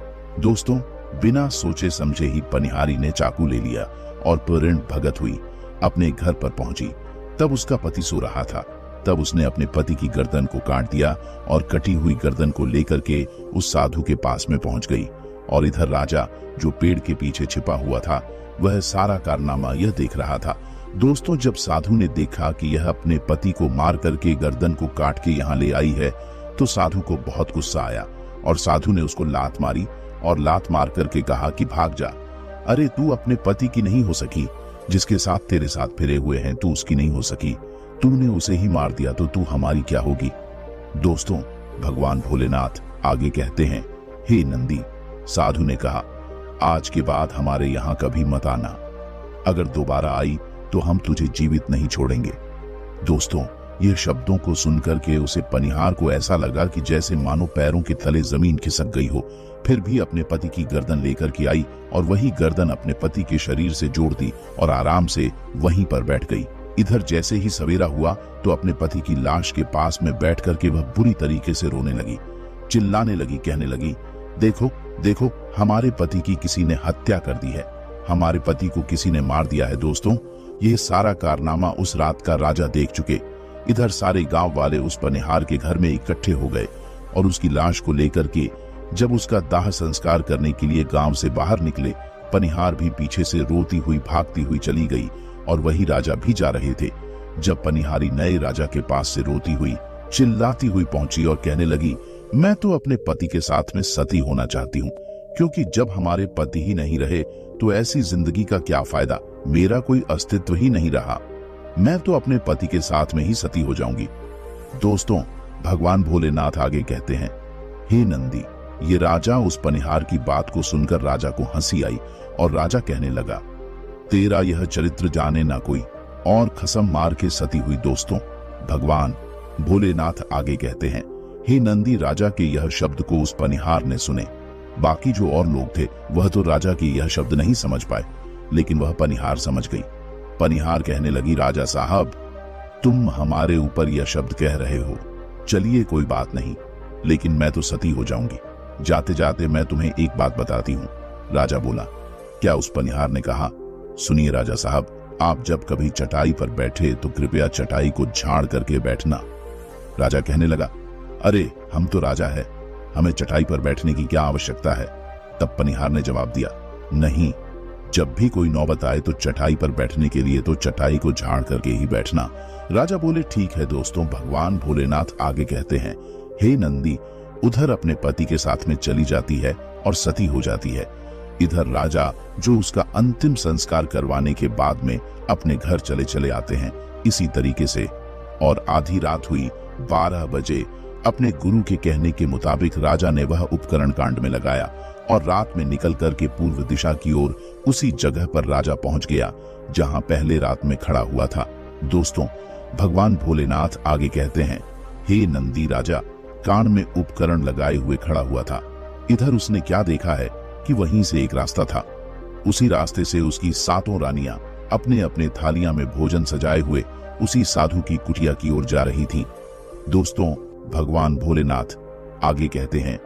दोस्तों, बिना सोचे समझे ही पनिहारी ने चाकू ले लिया और पूर्ण भगत हुई अपने घर पर पहुंची। तब उसका पति सो रहा था। तब उसने अपने पति की गर्दन को काट दिया और कटी हुई गर्दन को लेकर के उस साधु के पास में पहुंच गई। और इधर राजा, जो पेड़ के पीछे छिपा हुआ था, वह सारा कारनामा यह देख रहा था। दोस्तों, जब साधु ने देखा कि यह अपने पति को मार करके गर्दन को काट के यहाँ ले आई है, तो साधु को बहुत गुस्सा आया और साधु ने उसको लात मारी और लात मार करके कहा कि भाग जा। अरे तू अपने पति की नहीं हो सकी, जिसके साथ तेरे साथ फिरे हुए हैं तू उसकी नहीं हो सकी, तूने उसे ही मार दिया तो तू हमारी क्या होगी। दोस्तों, भगवान भोलेनाथ आगे कहते हैं, हे नंदी, साधु ने कहा, आज के बाद हमारे यहाँ कभी मत आना, अगर दोबारा आई तो हम तुझे जीवित नहीं छोड़ेंगे। दोस्तों, यह शब्दों को सुनकर के उसे पनिहार को ऐसा लगा कि जैसे मानो पैरों के तले जमीन खिसक गई हो। फिर भी अपने पति की गर्दन लेकर के आई और वही गर्दन अपने पति के शरीर से जोड़ दी और आराम से वहीं पर बैठ गई। इधर जैसे ही सवेरा हुआ तो अपने पति की लाश के पास में बैठ करके वह बुरी तरीके से रोने लगी, चिल्लाने लगी, कहने लगी, देखो देखो, हमारे पति की किसी ने हत्या कर दी है, हमारे पति को किसी ने मार दिया है। दोस्तों, यह सारा कारनामा उस रात का राजा देख चुके। इधर सारे गांव वाले उस पनिहार के घर में इकट्ठे हो गए और उसकी लाश को लेकर के जब उसका दाह संस्कार करने के लिए गांव से बाहर निकले, पनिहार भी पीछे से रोती हुई भागती हुई चली गई और वही राजा भी जा रहे थे। जब पनिहारी नए राजा के पास से रोती हुई, चिल्लाती हुई पहुंची और कहने लगी, मैं तो अपने पति के साथ में सती होना चाहती हूँ, क्योंकि जब हमारे पति ही नहीं रहे तो ऐसी जिंदगी का क्या फायदा, मेरा कोई अस्तित्व ही नहीं रहा, मैं तो अपने पति के साथ में ही सती हो जाऊंगी। दोस्तों, भगवान भोलेनाथ आगे कहते हैं, हे नंदी, ये राजा उस पनिहार की बात को सुनकर राजा को हंसी आई और राजा कहने लगा, तेरा यह चरित्र जाने ना कोई, और कसम मार के सती हुई। दोस्तों, भगवान भोलेनाथ आगे कहते हैं, हे नंदी, राजा के यह शब्द को उस पनिहार ने सुने। बाकी जो और लोग थे वह तो राजा के यह शब्द नहीं समझ पाए, लेकिन वह पनिहार समझ गई। पनिहार कहने लगी, राजा साहब, तुम हमारे ऊपर यह शब्द कह रहे हो, चलिए कोई बात नहीं, लेकिन मैं तो सती हो जाऊंगी। जाते जाते मैं तुम्हें एक बात बताती हूँ। राजा बोला, क्या? उस पनिहार ने कहा, सुनिए राजा साहब, आप जब कभी चटाई पर बैठे तो कृपया चटाई को झाड़ करके बैठना। राजा कहने लगा, अरे हम तो राजा है, हमें चटाई पर बैठने की क्या आवश्यकता है। तब पनिहार ने जवाब दिया, नहीं, जब भी कोई नौबत आए तो चटाई पर बैठने के लिए तो चटाई को झाड़ करके ही बैठना। राजा बोले, ठीक है दोस्तों। भगवान भोलेनाथ आगे कहते हैं, हे नंदी, उधर अपने पति के साथ में चली जाती है और सती हो जाती है। इधर राजा जो उसका अंतिम संस्कार करवाने के बाद में अपने घर चले चले आते हैं। इसी तरीके से और आधी रात हुई 12 बजे अपने गुरु के कहने के मुताबिक राजा ने वह उपकरण कांड में लगाया और रात में निकल कर के पूर्व दिशा की ओर उसी जगह पर राजा पहुंच गया जहां पहले रात में खड़ा हुआ था। दोस्तों, भगवान भोलेनाथ आगे कहते हैं, हे नंदी, राजा कान में उपकरण लगाए हुए खड़ा हुआ था। इधर उसने क्या देखा है कि वहीं से एक रास्ता था। उसी रास्ते से उसकी 7 रानियां अपने अपने थालियां में भोजन सजाए हुए उसी साधु की कुटिया की ओर जा रही थीं। दोस्तों, भगवान भोलेनाथ आगे कहते हैं,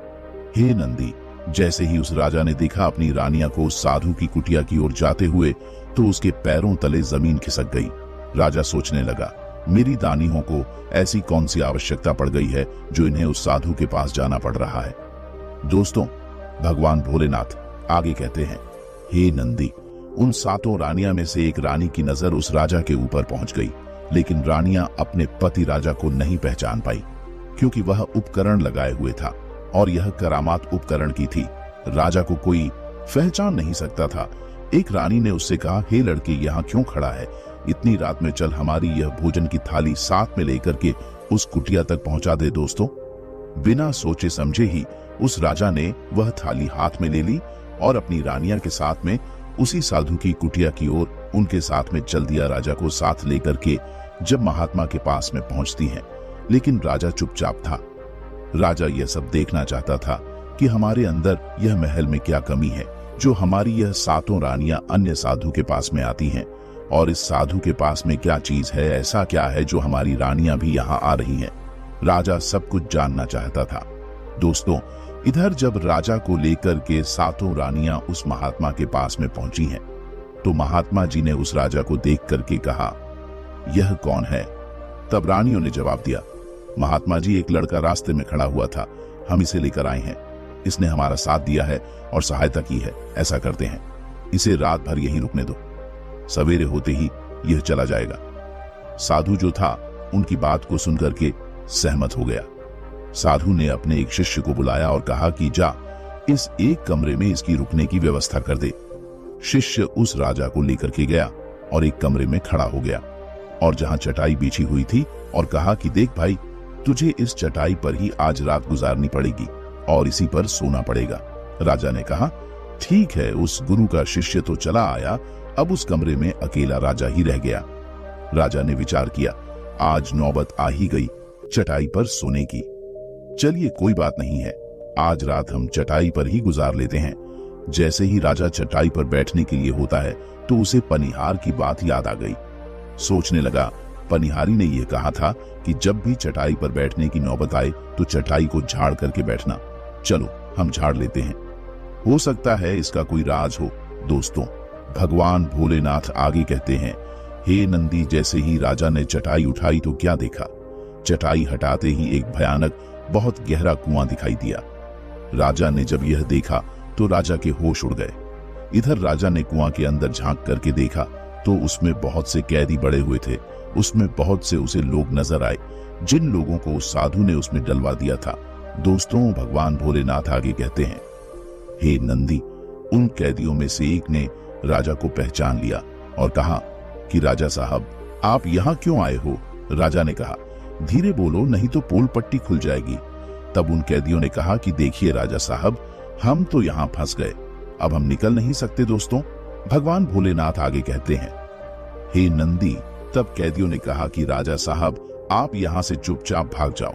हे नंदी, जैसे ही उस राजा ने देखा अपनी रानियां को उस साधु की कुटिया की ओर जाते हुए तो उसके पैरों तले जमीन खिसक गई। राजा सोचने लगा, मेरी दानियों को ऐसी कौन सी आवश्यकता पड़ गई है जो इन्हें उस साधु के पास जाना पड़ रहा है। दोस्तों, भगवान भोलेनाथ आगे कहते हैं, हे नंदी, उन 7 रानियां में से एक रानी की नजर उस राजा के ऊपर पहुंच गई, लेकिन रानियां अपने पति राजा को नहीं पहचान पाई क्योंकि वह उपकरण लगाए हुए था और यह करामात उपकरण की थी। राजा को कोई पहचान नहीं सकता था। एक रानी ने उससे कहा, हे लड़के, यहाँ क्यों खड़ा है? इतनी रात में चल हमारी यह भोजन की थाली साथ में लेकर के उस कुटिया तक पहुंचा दे। दोस्तों, बिना सोचे समझे ही उस राजा ने वह थाली हाथ में ले ली और अपनी रानियां के साथ में उसी साधु की कुटिया की ओर उनके साथ में चल दिया। राजा को साथ लेकर के जब महात्मा के पास में पहुंचती हैं, लेकिन राजा चुपचाप था। राजा यह सब देखना चाहता था कि हमारे अंदर यह महल में क्या कमी है जो हमारी यह 7 रानियां अन्य साधु के पास में आती हैं, और इस साधु के पास में क्या चीज है, ऐसा क्या है जो हमारी रानियां भी यहाँ आ रही हैं। राजा सब कुछ जानना चाहता था। दोस्तों, इधर जब राजा को लेकर के 7 रानियां उस महात्मा के पास में पहुंची हैं, तो महात्मा जी ने उस राजा को देख करके कहा, यह कौन है? तब रानियों ने जवाब दिया, महात्मा जी, एक लड़का रास्ते में खड़ा हुआ था, हम इसे लेकर आए हैं। इसने हमारा साथ दिया है और सहायता की है। ऐसा करते हैं, इसे रात भर यहीं रुकने दो, सवेरे होते ही यह चला जाएगा। साधु जो था उनकी बात को सुनकर के सहमत हो गया। साधु ने अपने एक शिष्य को बुलाया और कहा कि जा इस एक कमरे में इसकी रुकने की व्यवस्था कर दे। शिष्य उस राजा को लेकर के गया और एक कमरे में खड़ा हो गया और जहां चटाई बिछी हुई थी और कहा कि देख भाई, तुझे इस चटाई पर ही आज रात गुजारनी पड़ेगी और इसी पर सोना पड़ेगा। राजा ने कहा, ठीक है। उस गुरु का शिष्य तो चला आया, अब उस कमरे में अकेला राजा ही रह गया। राजा ने विचार किया, आज नौबत आ ही गई चटाई पर सोने की। चलिए कोई बात नहीं है, आज रात हम चटाई पर ही गुजार लेते हैं। जैसे ही राजा चटाई पर बैठने के लिए होता है तो उसे पनिहार की बात याद आ गई। सोचने लगा, पनिहारी ने यह कहा था कि जब भी चटाई पर बैठने की नौबत आए तो चटाई को झाड़ करके बैठना। चलो हम झाड़ लेते हैं, हो सकता है इसका कोई राज हो। दोस्तों, भगवान भोलेनाथ आगे कहते हैं, हे नंदी, जैसे ही राजा ने चटाई उठाई तो क्या देखा? चटाई हटाते ही एक भयानक बहुत गहरा कुआं दिखाई दिया। राजा ने जब यह देखा तो राजा के होश उड़ गए। इधर राजा ने कुआं के अंदर झांक करके देखा तो उसमें बहुत से कैदी बड़े हुए थे। उसमें बहुत से उसे लोग नजर आए जिन लोगों को उस साधु ने उसमें डलवा दिया था। दोस्तों, भगवान भोलेनाथ आगे कहते हैं, हे नंदी, उन कैदियों में से एक ने राजा को पहचान लिया और कहा कि राजा साहब, आप यहाँ क्यों आए हो? राजा ने कहा, धीरे बोलो नहीं तो पोल पट्टी खुल जाएगी। तब उन कैदियों ने कहा कि देखिए राजा साहब, हम तो यहाँ फंस गए, अब हम निकल नहीं सकते। दोस्तों, भगवान भोलेनाथ आगे कहते हैं, हे नंदी, तब कैदियों ने कहा कि राजा साहब, आप यहाँ से चुपचाप भाग जाओ,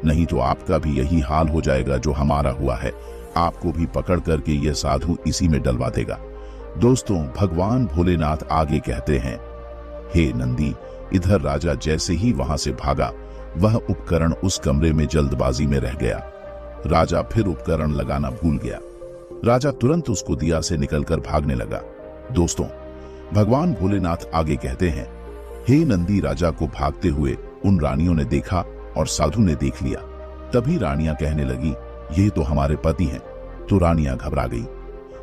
नहीं तो आपका भी यही हाल हो जाएगा जो हमारा हुआ है। आपको भी पकड़ करके यह साधु इसी में डलवा देगा। दोस्तों, भगवान भोलेनाथ आगे कहते हैं, हे नंदी, इधर राजा जैसे ही वहां से भागा, वह उपकरण उस कमरे में जल्दबाजी में रह गया। राजा फिर उपकरण लगाना भूल गया। राजा तुरंत उसको दिया से निकलकर भागने लगा। दोस्तों, भगवान भोलेनाथ आगे कहते हैं, हे नंदी, राजा को भागते हुए उन रानियों ने देखा और साधु ने देख लिया। तभी रानियां कहने लगी, ये तो हमारे पति हैं। तो रानियां घबरा गई।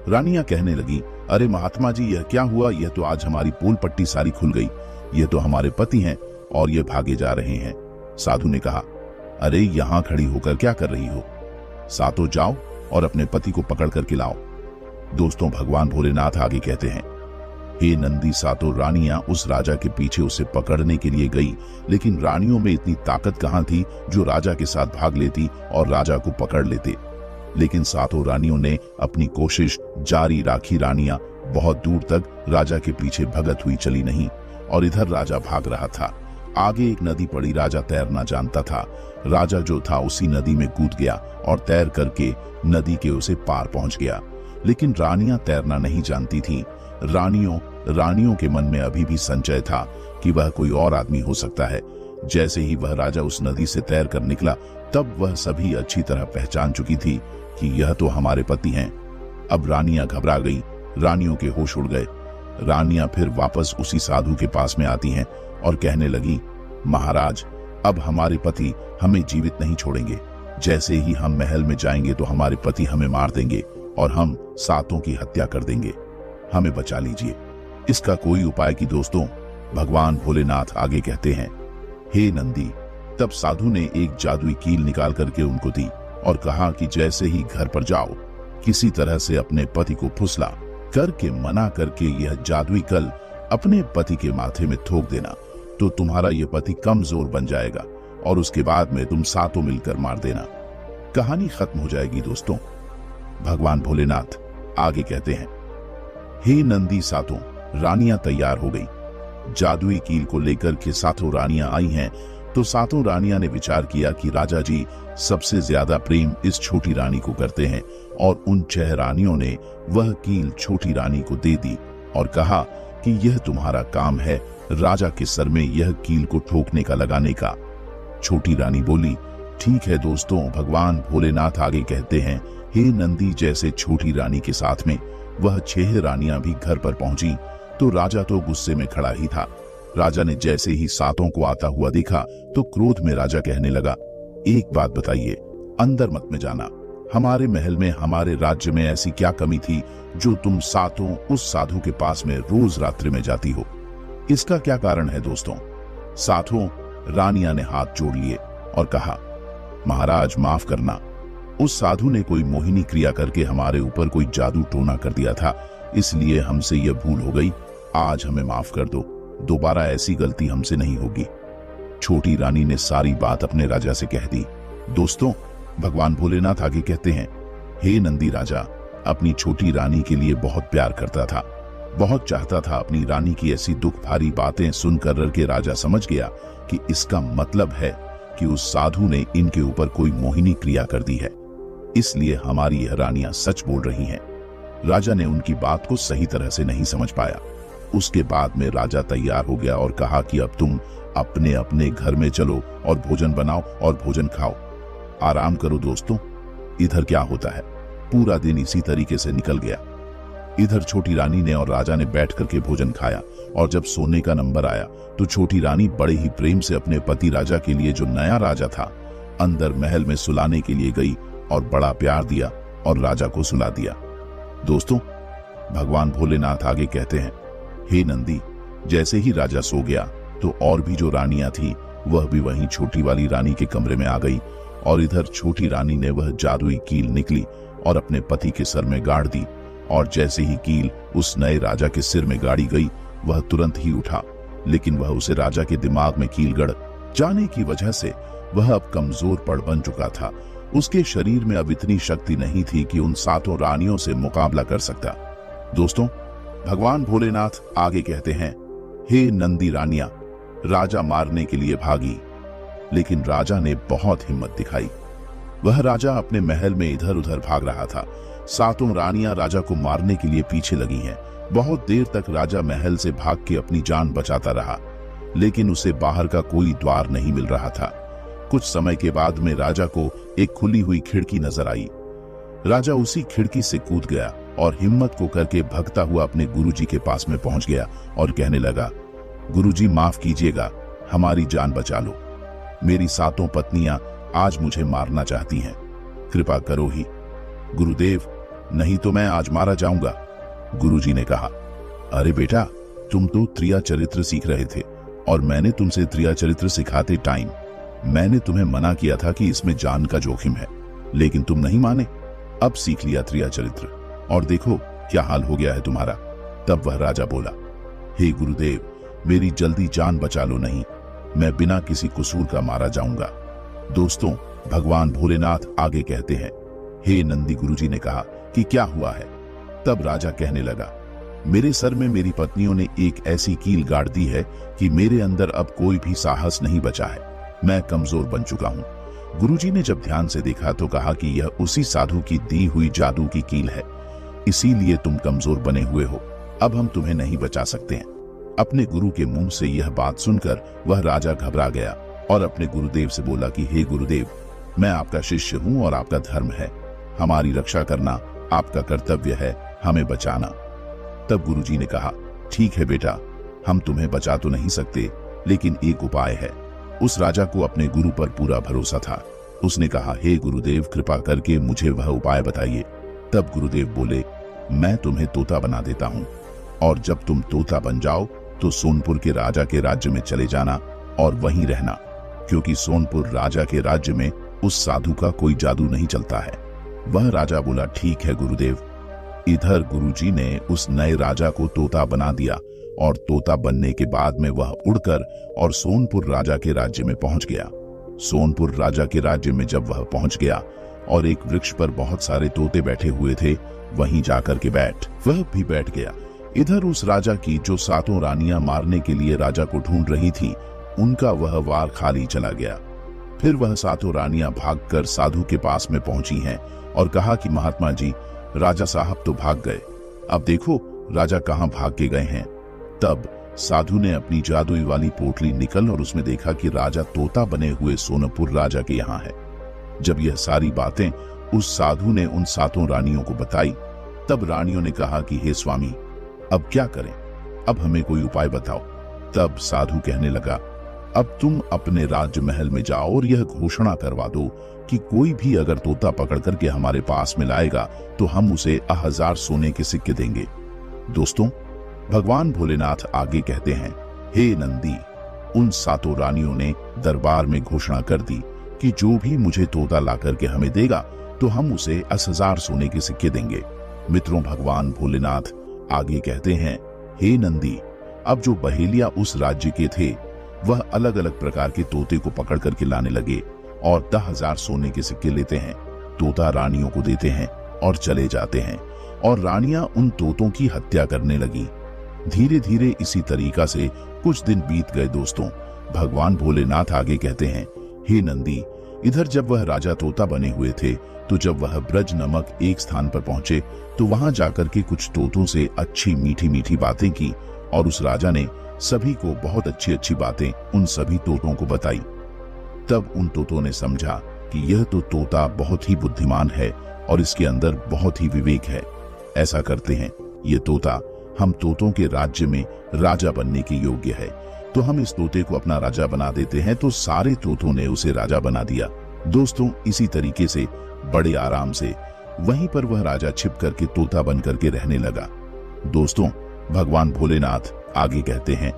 रानियां कहने लगी, अरे महात्मा जी, यह क्या हुआ? यह तो आज हमारी पोल पट्टी सारी खुल गई। ये तो हमारे पति हैं और ये भागे जा रहे हैं। साधु ने कहा, अरे यहां खड़ी होकर क्या कर रही हो? सातों जाओ और अपने पति को पकड़ कर के लाओ। दोस्तों, भगवान भोलेनाथ आगे कहते हैं, हे नंदी, सातों रानियां उस राजा के पीछे उसे पकड़ने के लिए गई, लेकिन रानियों में इतनी ताकत कहां थी जो राजा के साथ भाग लेती और राजा को पकड़ लेते। लेकिन सातों रानियों ने अपनी कोशिश जारी रखी। रानियां बहुत दूर तक राजा के पीछे भगत हुई चली नहीं और इधर राजा भाग रहा था। आगे एक नदी पड़ी। राजा तैरना जानता था। राजा जो था उसी नदी में कूद गया और तैर करके नदी के उसे पार पहुंच गया। लेकिन रानियां तैरना नहीं जानती थीं। रानियों के मन में अभी भी संशय था कि वह कोई और आदमी हो सकता है। जैसे ही वह राजा उस नदी से तैर कर निकला, तब वह सभी अच्छी तरह पहचान चुकी थी कि यह तो हमारे पति हैं। अब रानियां घबरा गई। रानियों के होश उड़ गए। रानियां फिर वापस उसी साधु के पास में आती हैं और कहने लगी, महाराज, अब हमारे पति हमें जीवित नहीं छोड़ेंगे। जैसे ही हम महल में जाएंगे तो हमारे पति हमें मार देंगे और हम सातों की हत्या कर देंगे। हमें बचा लीजिए। इसका कोई उपाय की दोस्तों? भगवान भोलेनाथ आगे कहते हैं, हे नंदी, तब साधु ने एक जादुई कील निकाल करके उनको दी और कहा कि जैसे ही घर पर जाओ, किसी तरह से अपने पति को फुसला करके मना करके यह जादुई कल अपने पति के माथे में थोक देना, तो तुम्हारा यह पति कमजोर बन जाएगा और उसके बाद में तुम सातों मिलकर मार देना। कहानी खत्म हो जाएगी दोस्तों। भगवान भोलेनाथ आगे कहते हैं, हे नंदी, सातों रानियां तैयार हो गई। जादुई कील को लेकर के सातों रानियां आई हैं। तो सातों रानियां ने विचार किया कि राजा जी सबसे ज्यादा प्रेम इस छोटी रानी को करते हैं और उन 6 रानियों ने वह कील छोटी रानी को दे दी और कहा कि यह तुम्हारा काम है, राजा के सर में यह कील को ठोकने का, लगाने का। छोटी रानी बोली, ठीक है दोस्तों। भगवान भोलेनाथ आगे कहते हैं, हे नंदी, जैसे छोटी रानी के साथ में वह 6 रानियां भी घर पर पहुंची तो राजा तो गुस्से में खड़ा ही था। राजा ने जैसे ही सातों को आता हुआ देखा तो क्रोध में राजा कहने लगा, एक बात बताइए, अंदर मत में जाना। हमारे महल में, हमारे राज्य में ऐसी क्या कमी थी जो तुम सातों उस साधु के पास में रोज रात्रि में जाती हो? इसका क्या कारण है दोस्तों? सातों रानियां ने हाथ जोड़ लिए और कहा, महाराज माफ करना, उस साधु ने कोई मोहिनी क्रिया करके हमारे ऊपर कोई जादू टोना कर दिया था, इसलिए हमसे यह भूल हो गई। आज हमें माफ कर दो, दोबारा ऐसी गलती हमसे नहीं होगी। छोटी रानी ने सारी बात अपने राजा से कह दी। दोस्तों, भगवान भोलेनाथ आगे कहते हैं, हे नंदी, राजा अपनी छोटी रानी के लिए बहुत प्यार करता था, बहुत चाहता था। अपनी रानी की ऐसी दुख भरी बातें सुनकर के राजा समझ गया कि इसका मतलब है कि उस साधु ने इनके ऊपर कोई मोहिनी क्रिया कर दी है, इसलिए हमारी यह रानियां सच बोल रही हैं। राजा ने उनकी बात को सही तरह से नहीं समझ पाया। उसके बाद में राजा तैयार हो गया और कहा कि अब तुम अपने अपने घर में चलो और भोजन बनाओ और भोजन खाओ, आराम करो। दोस्तों, इधर क्या होता है, पूरा दिन इसी तरीके से निकल गया। इधर छोटी रानी ने और राजा ने बैठ करके भोजन खाया और जब सोने का नंबर आया तो छोटी रानी बड़े ही प्रेम से अपने पति राजा के लिए, जो नया राजा था, अंदर महल में सुलाने के लिए गई और बड़ा प्यार दिया और राजा को सुला दिया। दोस्तों, भगवान भोलेनाथ आगे कहते हैं, हे नंदी, जैसे ही राजा सो गया तो और भी जो रानियां थी वह भी वहीं छोटी वाली रानी के कमरे में आ गई और इधर छोटी रानी ने वह जादुई कील निकली और अपने पति के सर में गाड़ दी और जैसे ही कील उस नए राजा के सिर में गाड़ी गई वह तुरंत ही उठा, लेकिन वह उसे राजा के दिमाग में कील गड़ जाने की वजह से वह अब कमजोर पड़ बन चुका था। उसके शरीर में अब इतनी शक्ति नहीं थी कि उन सातों रानियों से मुकाबला कर सकता। दोस्तों, भगवान भोलेनाथ आगे कहते हैं, हे नंदी रानियां, राजा मारने के लिए भागी, लेकिन राजा ने बहुत हिम्मत दिखाई। वह राजा अपने महल में इधर उधर भाग रहा था। सातों रानियां राजा को मारने के लिए पीछे लगी हैं। बहुत देर तक राजा महल से भाग के अपनी जान बचाता रहा, लेकिन उसे बाहर का कोई द्वार नहीं मिल रहा था। कुछ समय के बाद में राजा को एक खुली हुई खिड़की नजर आई। राजा उसी खिड़की से कूद गया और हिम्मत को करके भगता हुआ अपने गुरुजी के पास में पहुंच गया और कहने लगा, गुरुजी माफ कीजिएगा, हमारी जान बचा लो। मेरी 7 पत्नियां आज मुझे मारना चाहती हैं, कृपा करो ही। गुरुदेव, नहीं तो मैं आज मारा जाऊंगा। गुरुजी ने कहा, अरे बेटा, तुम तो त्रिया चरित्र सीख रहे थे और मैंने तुमसे त्रिया चरित्र सिखाते टाइम मैंने तुम्हें मना किया था कि इसमें जान का जोखिम है, लेकिन तुम नहीं माने। अब सीख लिया त्रिया चरित्र और देखो क्या हाल हो गया है तुम्हारा। तब वह राजा बोला, हे गुरुदेव, मेरी जल्दी जान बचा लो, नहीं मैं बिना किसी कसूर का मारा जाऊंगा। दोस्तों, भगवान भोलेनाथ आगे कहते हैं, हे नंदी, गुरुजी ने कहा कि क्या हुआ है। तब राजा कहने लगा, मेरे सर में मेरी पत्नियों ने एक ऐसी कील गाड़ दी है कि मेरे अंदर अब कोई भी साहस नहीं बचा है, मैं कमजोर बन चुका हूं। गुरुजी ने जब ध्यान से देखा तो कहा कि यह उसी साधु की दी हुई जादू की कील है, इसीलिए तुम कमजोर बने हुए हो, अब हम तुम्हें नहीं बचा सकते हैं। अपने गुरु के मुंह से यह बात सुनकर वह राजा घबरा गया और अपने गुरुदेव से बोला कि हे गुरुदेव, मैं आपका शिष्य हूं और आपका धर्म है, हमारी रक्षा करना आपका कर्तव्य है, हमें बचाना। तब गुरुजी ने कहा, ठीक है बेटा, हम तुम्हें बचा तो नहीं सकते, लेकिन एक उपाय है। उस राजा को अपने गुरु पर पूरा भरोसा था। उसने कहा, हे गुरुदेव, कृपा करके मुझे वह उपाय बताइए। तब गुरुदेव बोले, मैं तुम्हें तोता बना देता हूं और जब तुम तोता बन जाओ तो सोनपुर के राजा के राज्य में चले जाना और वहीं रहना, क्योंकि सोनपुर राजा के राज्य में उस साधु का कोई जादू नहीं चलता है। वह राजा बोला, ठीक है गुरुदेव। इधर गुरुजी ने उस नए राजा को तोता बना दिया और तोता बनने के बाद में वह उड़कर और सोनपुर राजा के राज्य में पहुंच गया। सोनपुर राजा के राज्य में जब वह पहुंच गया और एक वृक्ष पर बहुत सारे तोते बैठे हुए थे, वहीं जाकर के वह भी बैठ गया। इधर उस राजा की जो 7 रानियां मारने के लिए राजा को ढूंढ रही थी, उनका वह वार खाली चला गया। फिर वह 7 रानियां भागकर साधु के पास में पहुंची हैं और कहा कि महात्मा जी, राजा साहब तो भाग गए, अब देखो राजा कहां भाग के गए हैं। तब साधु ने अपनी जादुई वाली पोटली निकल और उसमें देखा कि राजा तोता बने हुए सोनपुर राजा के यहाँ है। जब यह सारी बातें उस साधु ने उन 7 रानियों को बताई, तब रानियों ने कहा कि हे स्वामी, अब क्या करें, अब हमें कोई उपाय बताओ। तब साधु कहने लगा, अब तुम अपने राजमहल में जाओ और यह घोषणा करवा दो कि कोई भी अगर तोता पकड़ करके हमारे पास में लाएगा तो हम उसे 1000 सोने के सिक्के देंगे। दोस्तों, भगवान भोलेनाथ आगे कहते हैं, हे नंदी, उन 7 रानियों ने दरबार में घोषणा कर दी कि जो भी मुझे तोता ला करके हमें देगा तो हम उसे 10,000 सोने के सिक्के देंगे। मित्रों, भगवान भोलेनाथ आगे कहते हैं, हे नंदी, अब जो बहेलिया उस राज्य के थे वह अलग अलग प्रकार के तोते को पकड़ करके लाने लगे और 10,000 सोने के सिक्के लेते हैं, तोता रानियों को देते हैं और चले जाते हैं और रानियां उन तोतों की हत्या करने लगी। धीरे धीरे इसी तरीका से कुछ दिन बीत गए। दोस्तों, भगवान भोलेनाथ आगे कहते हैं, हे नंदी, इधर जब वह राजा तोता बने हुए थे तो जब वह ब्रज नामक एक स्थान पर पहुंचे तो वहां जाकर के कुछ तोतों से अच्छी मीठी मीठी बातें की और उस राजा ने सभी को बहुत अच्छी अच्छी बातें उन सभी तोतों को बताई। तब उन तोतों ने समझा कि यह तो तोता बहुत ही बुद्धिमान है और इसके अंदर बहुत ही विवेक है। ऐसा करते हैं, ये तोता हम तोतों के राज्य में राजा बनने के योग्य है, तो हम इस तोते को अपना राजा बना देते हैं। तो सारे तोतों ने उसे राजा बना दिया। दोस्तों, इसी तरीके से बड़े आराम से वहीं पर वह राजा छिप करके तोता बन करके रहने लगा। दोस्तों, भगवान भोलेनाथ आगे कहते हैं,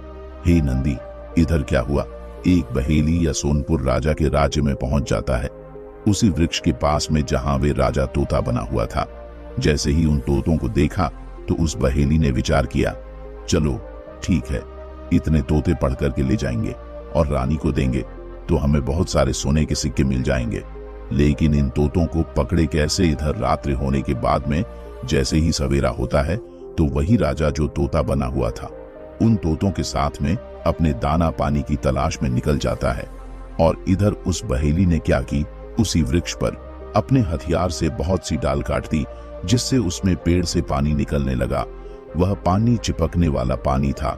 हे नंदी, इधर क्या हुआ, एक बहेली या सोनपुर राजा के राज्य में पहुंच जाता है, उसी वृक्ष के पास में जहां वे राजा तोता बना हुआ था। जैसे ही उन तोतों को देखा तो उस बहेली ने विचार किया, चलो ठीक है, इतने तोते पढ़ करके ले जाएंगे और रानी को देंगे तो हमें बहुत सारे सोने के सिक्के मिल जाएंगे। लेकिन इन तोतों को पकड़े कैसे। इधर रात्रि होने के बाद में जैसे ही सवेरा होता है तो वही राजा जो तोता बना हुआ था उन तोतों के साथ में अपने दाना पानी की तलाश में निकल जाता है। और इधर उस बहेली ने क्या की, उसी वृक्ष पर अपने हथियार से बहुत सी डाल काट दी, जिससे उसमें पेड़ से पानी निकलने लगा। वह पानी चिपकने वाला पानी था।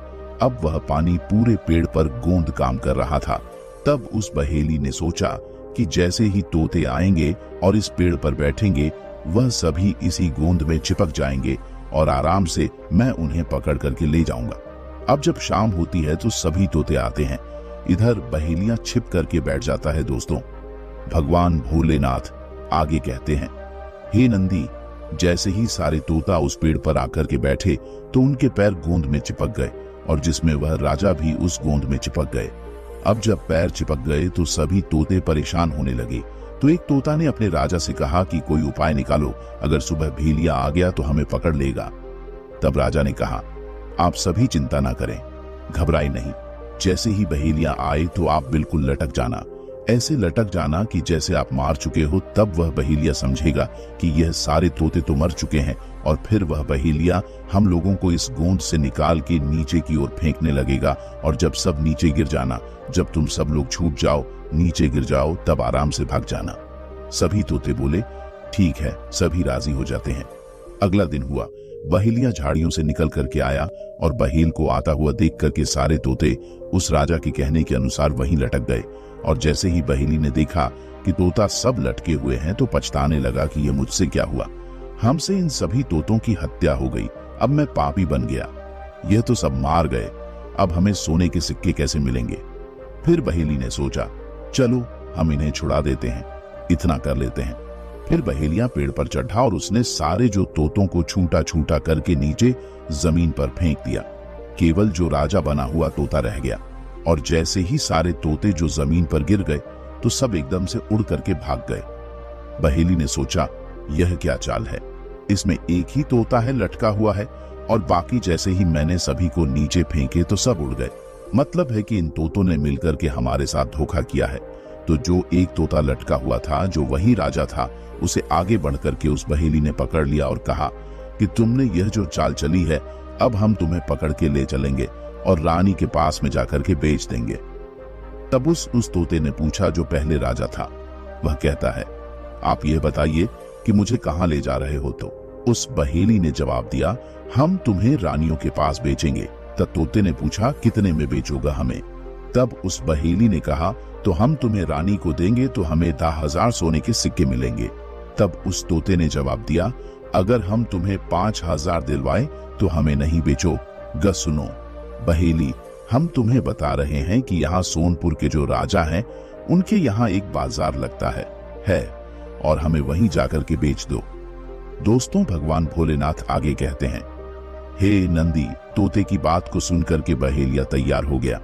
अब वह पानी पूरे पेड़ पर गोंद काम कर रहा था। तब उस बहेली ने सोचा कि जैसे ही तोते आएंगे और इस पेड़ पर बैठेंगे वह सभी इसी गोंद में चिपक जाएंगे और आराम से मैं उन्हें पकड़ करके ले जाऊंगा। अब जब शाम होती है तो सभी तोते आते हैं। इधर बहेलियां छिप करके बैठ जाता है। दोस्तों, भगवान भोलेनाथ आगे कहते हैं, हे नंदी, जैसे ही सारे तोता उस पेड़ पर आकर के बैठे तो उनके पैर गोंद में चिपक गए और जिसमें वह राजा भी उस गोंद में चिपक गए। अब जब पैर चिपक गए तो सभी तोते परेशान होने लगे। तो एक तोता ने अपने राजा से कहा कि कोई उपाय निकालो, अगर सुबह भेलिया आ गया तो हमें पकड़ लेगा। तब राजा ने कहा, आप सभी चिंता ना करें, घबराए नहीं। जैसे ही बहेलिया आए तो आप बिल्कुल लटक जाना, ऐसे लटक जाना कि जैसे आप मार चुके हो। तब वह बहेलिया समझेगा कि यह सारे तोते तो मर चुके हैं और फिर वह बहेलिया हम लोगों को इस गोंद से निकाल के नीचे की ओर फेंकने लगेगा। और जब सब नीचे गिर जाना, जब तुम सब लोग छूट जाओ, नीचे गिर जाओ, तब आराम से भाग जाना। सभी तोते बोले, ठीक है। सभी राजी हो जाते हैं। अगला दिन हुआ। बहेलिया झाड़ियों से निकल करके आया और बहेल को आता हुआ देख करके सारे तोते उस राजा के कहने के अनुसार वहीं लटक गए। और जैसे ही बहेली ने देखा कि तोता सब लटके हुए हैं तो पछताने लगा कि यह मुझसे क्या हुआ, हमसे इन सभी तोतों की हत्या हो गई, अब मैं पापी बन गया। यह तो सब मार गए, अब हमें सोने के सिक्के कैसे मिलेंगे। फिर बहेली ने सोचा, चलो हम इन्हें छुड़ा देते हैं, इतना कर लेते हैं। फिर बहेलिया पेड़ पर चढ़ा और उसने सारे जो तोतों को छूटा छूटा करके नीचे जमीन पर फेंक दिया। केवल जो राजा बना हुआ तोता रह गया। और जैसे ही सारे तोते जो जमीन पर गिर गए तो सब एकदम से उड़ करके भाग गए। बहेली ने सोचा, यह क्या चाल है, इसमें एक ही तोता है लटका हुआ है और बाकी जैसे ही मैंने सभी को नीचे फेंके तो सब उड़ गए। मतलब है कि इन तोतों ने मिलकर के हमारे साथ धोखा किया है। तो जो एक तोता लटका हुआ था, जो वही राजा था, उसे आगे बढ़कर के उस बहेली ने पकड़ लिया और कहा कि तुमने यह जो चाल चली है, अब हम तुम्हें पकड़ के ले चलेंगे और रानी के पास में जाकर के बेच देंगे। तब उस तोते ने पूछा जो पहले राजा था। वह कहता है, आप यह बताइए कि मुझे कहां ले जा रहे हो। तो उस बहेली ने जवाब दिया, हम तुम्हें रानियों के पास बेचेंगे। तब तोते ने पूछा, कितने में बेचोगा हमें। तब उस बहेली ने कहा, तो हम तुम्हें रानी को देंगे तो हमें 10,000 सोने के सिक्के मिलेंगे। तब उस तोते ने जवाब दिया, अगर हम तुम्हें 5,000 दिलवाए तो हमें नहीं बेचो। ग सुनो बहेली, हम तुम्हें बता रहे हैं कि यहाँ सोनपुर के जो राजा हैं, उनके यहाँ एक बाजार लगता है और हमें वहीं जाकर के बेच दो। दोस्तों, भगवान भोलेनाथ आगे कहते हैं, हे नंदी, तोते की बात को सुनकर के बहेलिया तैयार हो गया।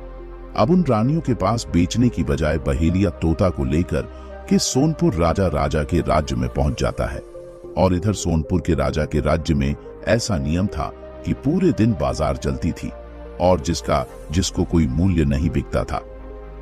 अब उन रानियों के पास बेचने की बजाय बहेलिया तोता को लेकर के सोनपुर राजा के राज्य में पहुंच जाता है। और इधर सोनपुर के राजा के राज्य में ऐसा नियम था कि पूरे दिन बाजार चलती थी और जिसको कोई मूल्य नहीं बिकता था।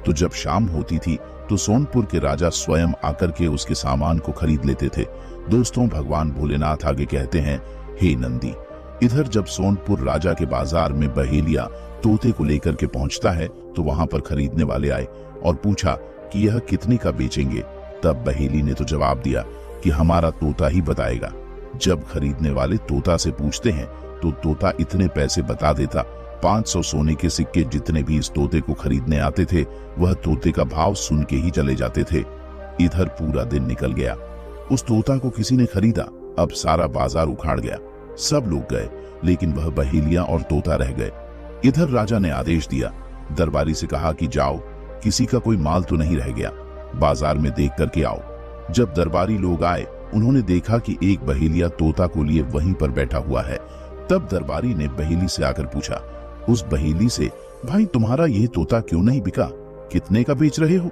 तो जब शाम होती थी तो सोनपुर के राजा स्वयं आकर के उसके सामान को खरीद लेते थे। दोस्तों, भगवान भोलेनाथ आगे कहते हैं, हे नंदी, इधर जब सोनपुर राजा के बाजार में बहेलिया तोते को लेकर के पहुंचता है तो वहां पर खरीदने वाले आए और पूछा कि यह कितने का बेचेंगे। तब बहेली ने तो जवाब दिया कि हमारा तोता ही बताएगा। जब खरीदने वाले तोता से पूछते हैं तो तोता इतने पैसे बता देता। 500 सोने के सिक्के जितने भी इस तोते को खरीदने आते थे, वह तोते का भाव सुन के ही चले जाते थे। इधर पूरा दिन निकल गया, उस तोता को किसी ने खरीदा। अब सारा बाजार उखाड़ गया, सब लोग गए, लेकिन वह बहेलिया और तोता रह गए। इधर राजा ने आदेश दिया, दरबारी से कहा कि जाओ, किसी का कोई माल तो नहीं रह गया, बाजार में देख करके आओ। जब दरबारी लोग आए, उन्होंने देखा कि एक बहेलिया तोता को लिए वहीं पर बैठा हुआ है। तब दरबारी ने बहेली से आकर पूछा, उस बहेली से, भाई तुम्हारा यह तोता क्यों नहीं बिका, कितने का बेच रहे हो।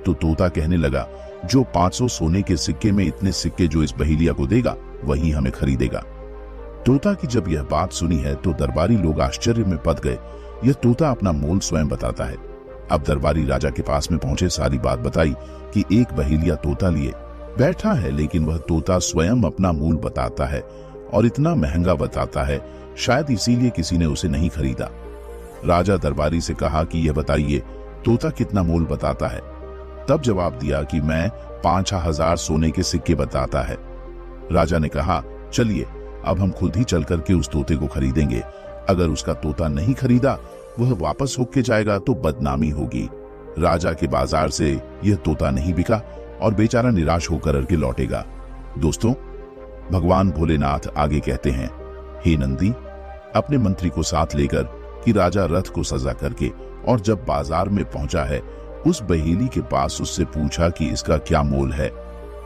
तो तोता कहने लगा, जो 500 सोने के सिक्के में इतने सिक्के जो इस बहेलिया को देगा वही हमें खरीदेगा। तोता की जब यह बात सुनी है तो दरबारी लोग आश्चर्य में पड़ गए। यह तोता अपना मोल स्वयं बताता है। अब दरबारी राजा के पास में पहुंचे, सारी बात बताई कि एक बहेलिया तोता लिए बैठा है, लेकिन वह तोता स्वयं अपना मूल बताता है और इतना महंगा बताता है, शायद इसीलिए किसी ने उसे नहीं खरीदा। राजा दरबारी से कहा कि यह बताइए तोता कितना मोल बताता है। तब जवाब दिया कि मैं 5,000 सोने के सिक्के बताता है। राजा ने कहा, चलिए अब हम खुद ही चल करके उस तोते को खरीदेंगे। अगर उसका तोता नहीं खरीदा, वह वापस होके जाएगा तो बदनामी होगी। राजा के बाजार से यह तोता नहीं बिका और बेचारा निराश होकर के लौटेगा। दोस्तों, भगवान भोलेनाथ आगे कहते हैं, हे नंदी, अपने मंत्री को साथ लेकर कि राजा रथ को सजा करके और जब बाजार में पहुंचा है उस बहेली के पास उससे पूछा कि इसका क्या मोल है।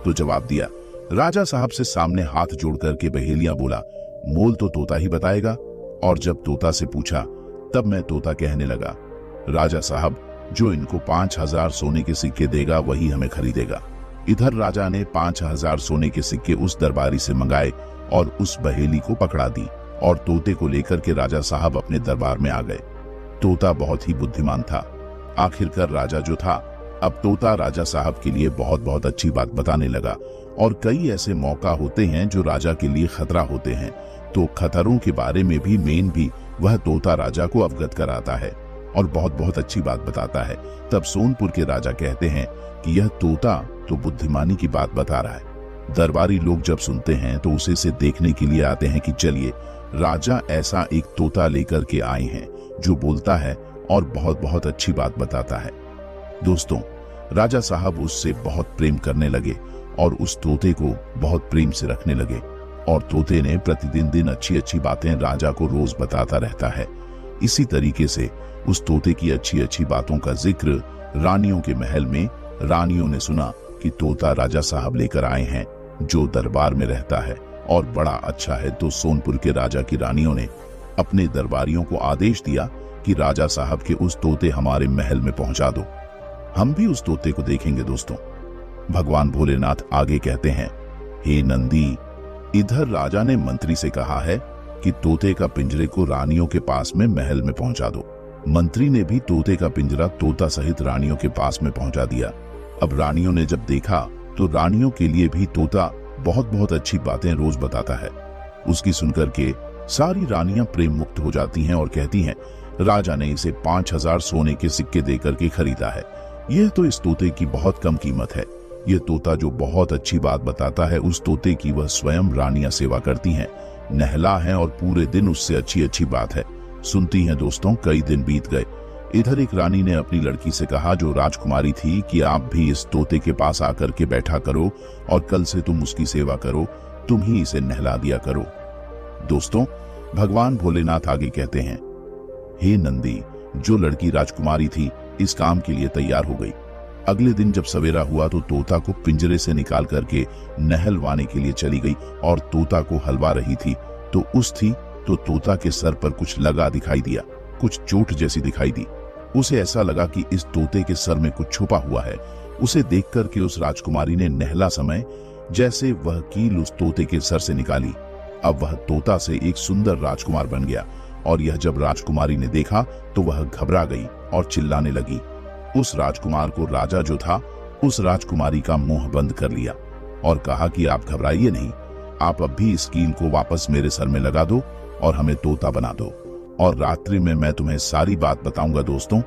तो जवाब दिया। राजा साहब से सामने हाथ जोड़ करके बहेलिया बोला, मोल तो तोता ही बताएगा। और जब तोता से पूछा तब मैं तोता कहने लगा, राजा साहब, जो इनको 5000 सोने के सिक्के देगा वही हमें खरीदेगा। इधर राजा ने 5000 सोने के सिक्के उस दरबारी से मंगाए और उस बहेली को पकड़ा दी और तोते को लेकर के राजा साहब अपने दरबार में आ गए। तोता बहुत ही बुद्धिमान था। आखिरकार राजा जो था, अब तोता राजा साहब के लिए बहुत बहुत अच्छी बात बताने लगा। और कई ऐसे मौका होते हैं जो राजा के लिए खतरा होते हैं, तो खतरों के बारे में भी मेन भी वह तोता राजा को अवगत कराता है और बहुत बहुत अच्छी बात बताता है। तब सोनपुर के राजा कहते हैं कि यह तोता तो बुद्धिमानी की बात बता रहा है। दरबारी लोग जब सुनते हैं तो उसे देखने के लिए आते हैं कि चलिए, राजा ऐसा एक तोता लेकर के आए हैं जो बोलता है और बहुत बहुत अच्छी बात बताता है। दोस्तों, राजा साहब उससे बहुत प्रेम करने लगे और उस तोते को बहुत प्रेम से रखने लगे। और तोते ने प्रतिदिन दिन अच्छी अच्छी बातें राजा को रोज बताता रहता है। इसी तरीके से उस तोते की अच्छी अच्छी बातों का जिक्र रानियों के महल में रानियों ने सुना कि तोता राजा साहब लेकर आए हैं जो दरबार में रहता है और बड़ा अच्छा है। तो सोनपुर के राजा की रानियों ने अपने दरबारियों को आदेश दिया कि राजा साहब के उस तोते हमारे महल में पहुंचा दो, हम भी उस तोते को देखेंगे। दोस्तों, भगवान भोलेनाथ आगे कहते हैं, हे नंदी, इधर राजा ने मंत्री से कहा है कि तोते का पिंजरे को रानियों के पास में महल में पहुंचा दो। मंत्री ने भी तोते का पिंजरा तोता सहित रानियों के पास में पहुंचा दिया। अब रानियों ने जब देखा तो रानियों के लिए भी तोता बहुत बहुत अच्छी बातें रोज बताता है। उसकी सुनकर के सारी रानियां प्रेम मुक्त हो जाती हैं और कहती हैं, राजा ने इसे 5000 सोने के सिक्के देकर के खरीदा है। यह तो इस तोते की बहुत कम कीमत है। यह तोता जो बहुत अच्छी बात बताता है, उस तोते की वह स्वयं रानियां सेवा करती हैं, नहला है और पूरे दिन उससे अच्छी अच्छी बात है सुनती हैं। दोस्तों, कई दिन बीत गए। इधर एक रानी ने अपनी लड़की से कहा जो राजकुमारी थी कि आप भी इस तोते के पास आकर के बैठा करो और कल से तुम उसकी सेवा करो, तुम ही इसे नहला दिया करो। दोस्तों, भगवान भोलेनाथ आगे कहते हैं, हे नंदी, जो लड़की राजकुमारी थी इस काम के लिए तैयार हो गई। अगले दिन जब सवेरा हुआ तो तोता को पिंजरे से निकाल करके नहलवाने के लिए चली गई और तोता को हलवा रही थी तो तोता के सर पर कुछ लगा दिखाई दिया, कुछ चोट जैसी दिखाई दी। उसे ऐसा लगा कि इस तोते के सर में कुछ छुपा हुआ है। उसे देख करके उस राजकुमारी ने नहला समय जैसे वह कील उस तोते के सर से निकाली। अब वह तोता से एक सुंदर राजकुमार बन गया और यह जब राजकुमारी ने देखा तो वह घबरा गई और चिल्लाने लगी। उस राजकुमार को राजा जो था उस राजकुमारी का मुंह बंद कर लिया और कहा कि आप घबराइए नहीं, आप अब भी इस कील को वापस मेरे सर में लगा दो और हमें तोता बना दो और रात्रि में मैं तुम्हें सारी बात बताऊंगा। दोस्तों,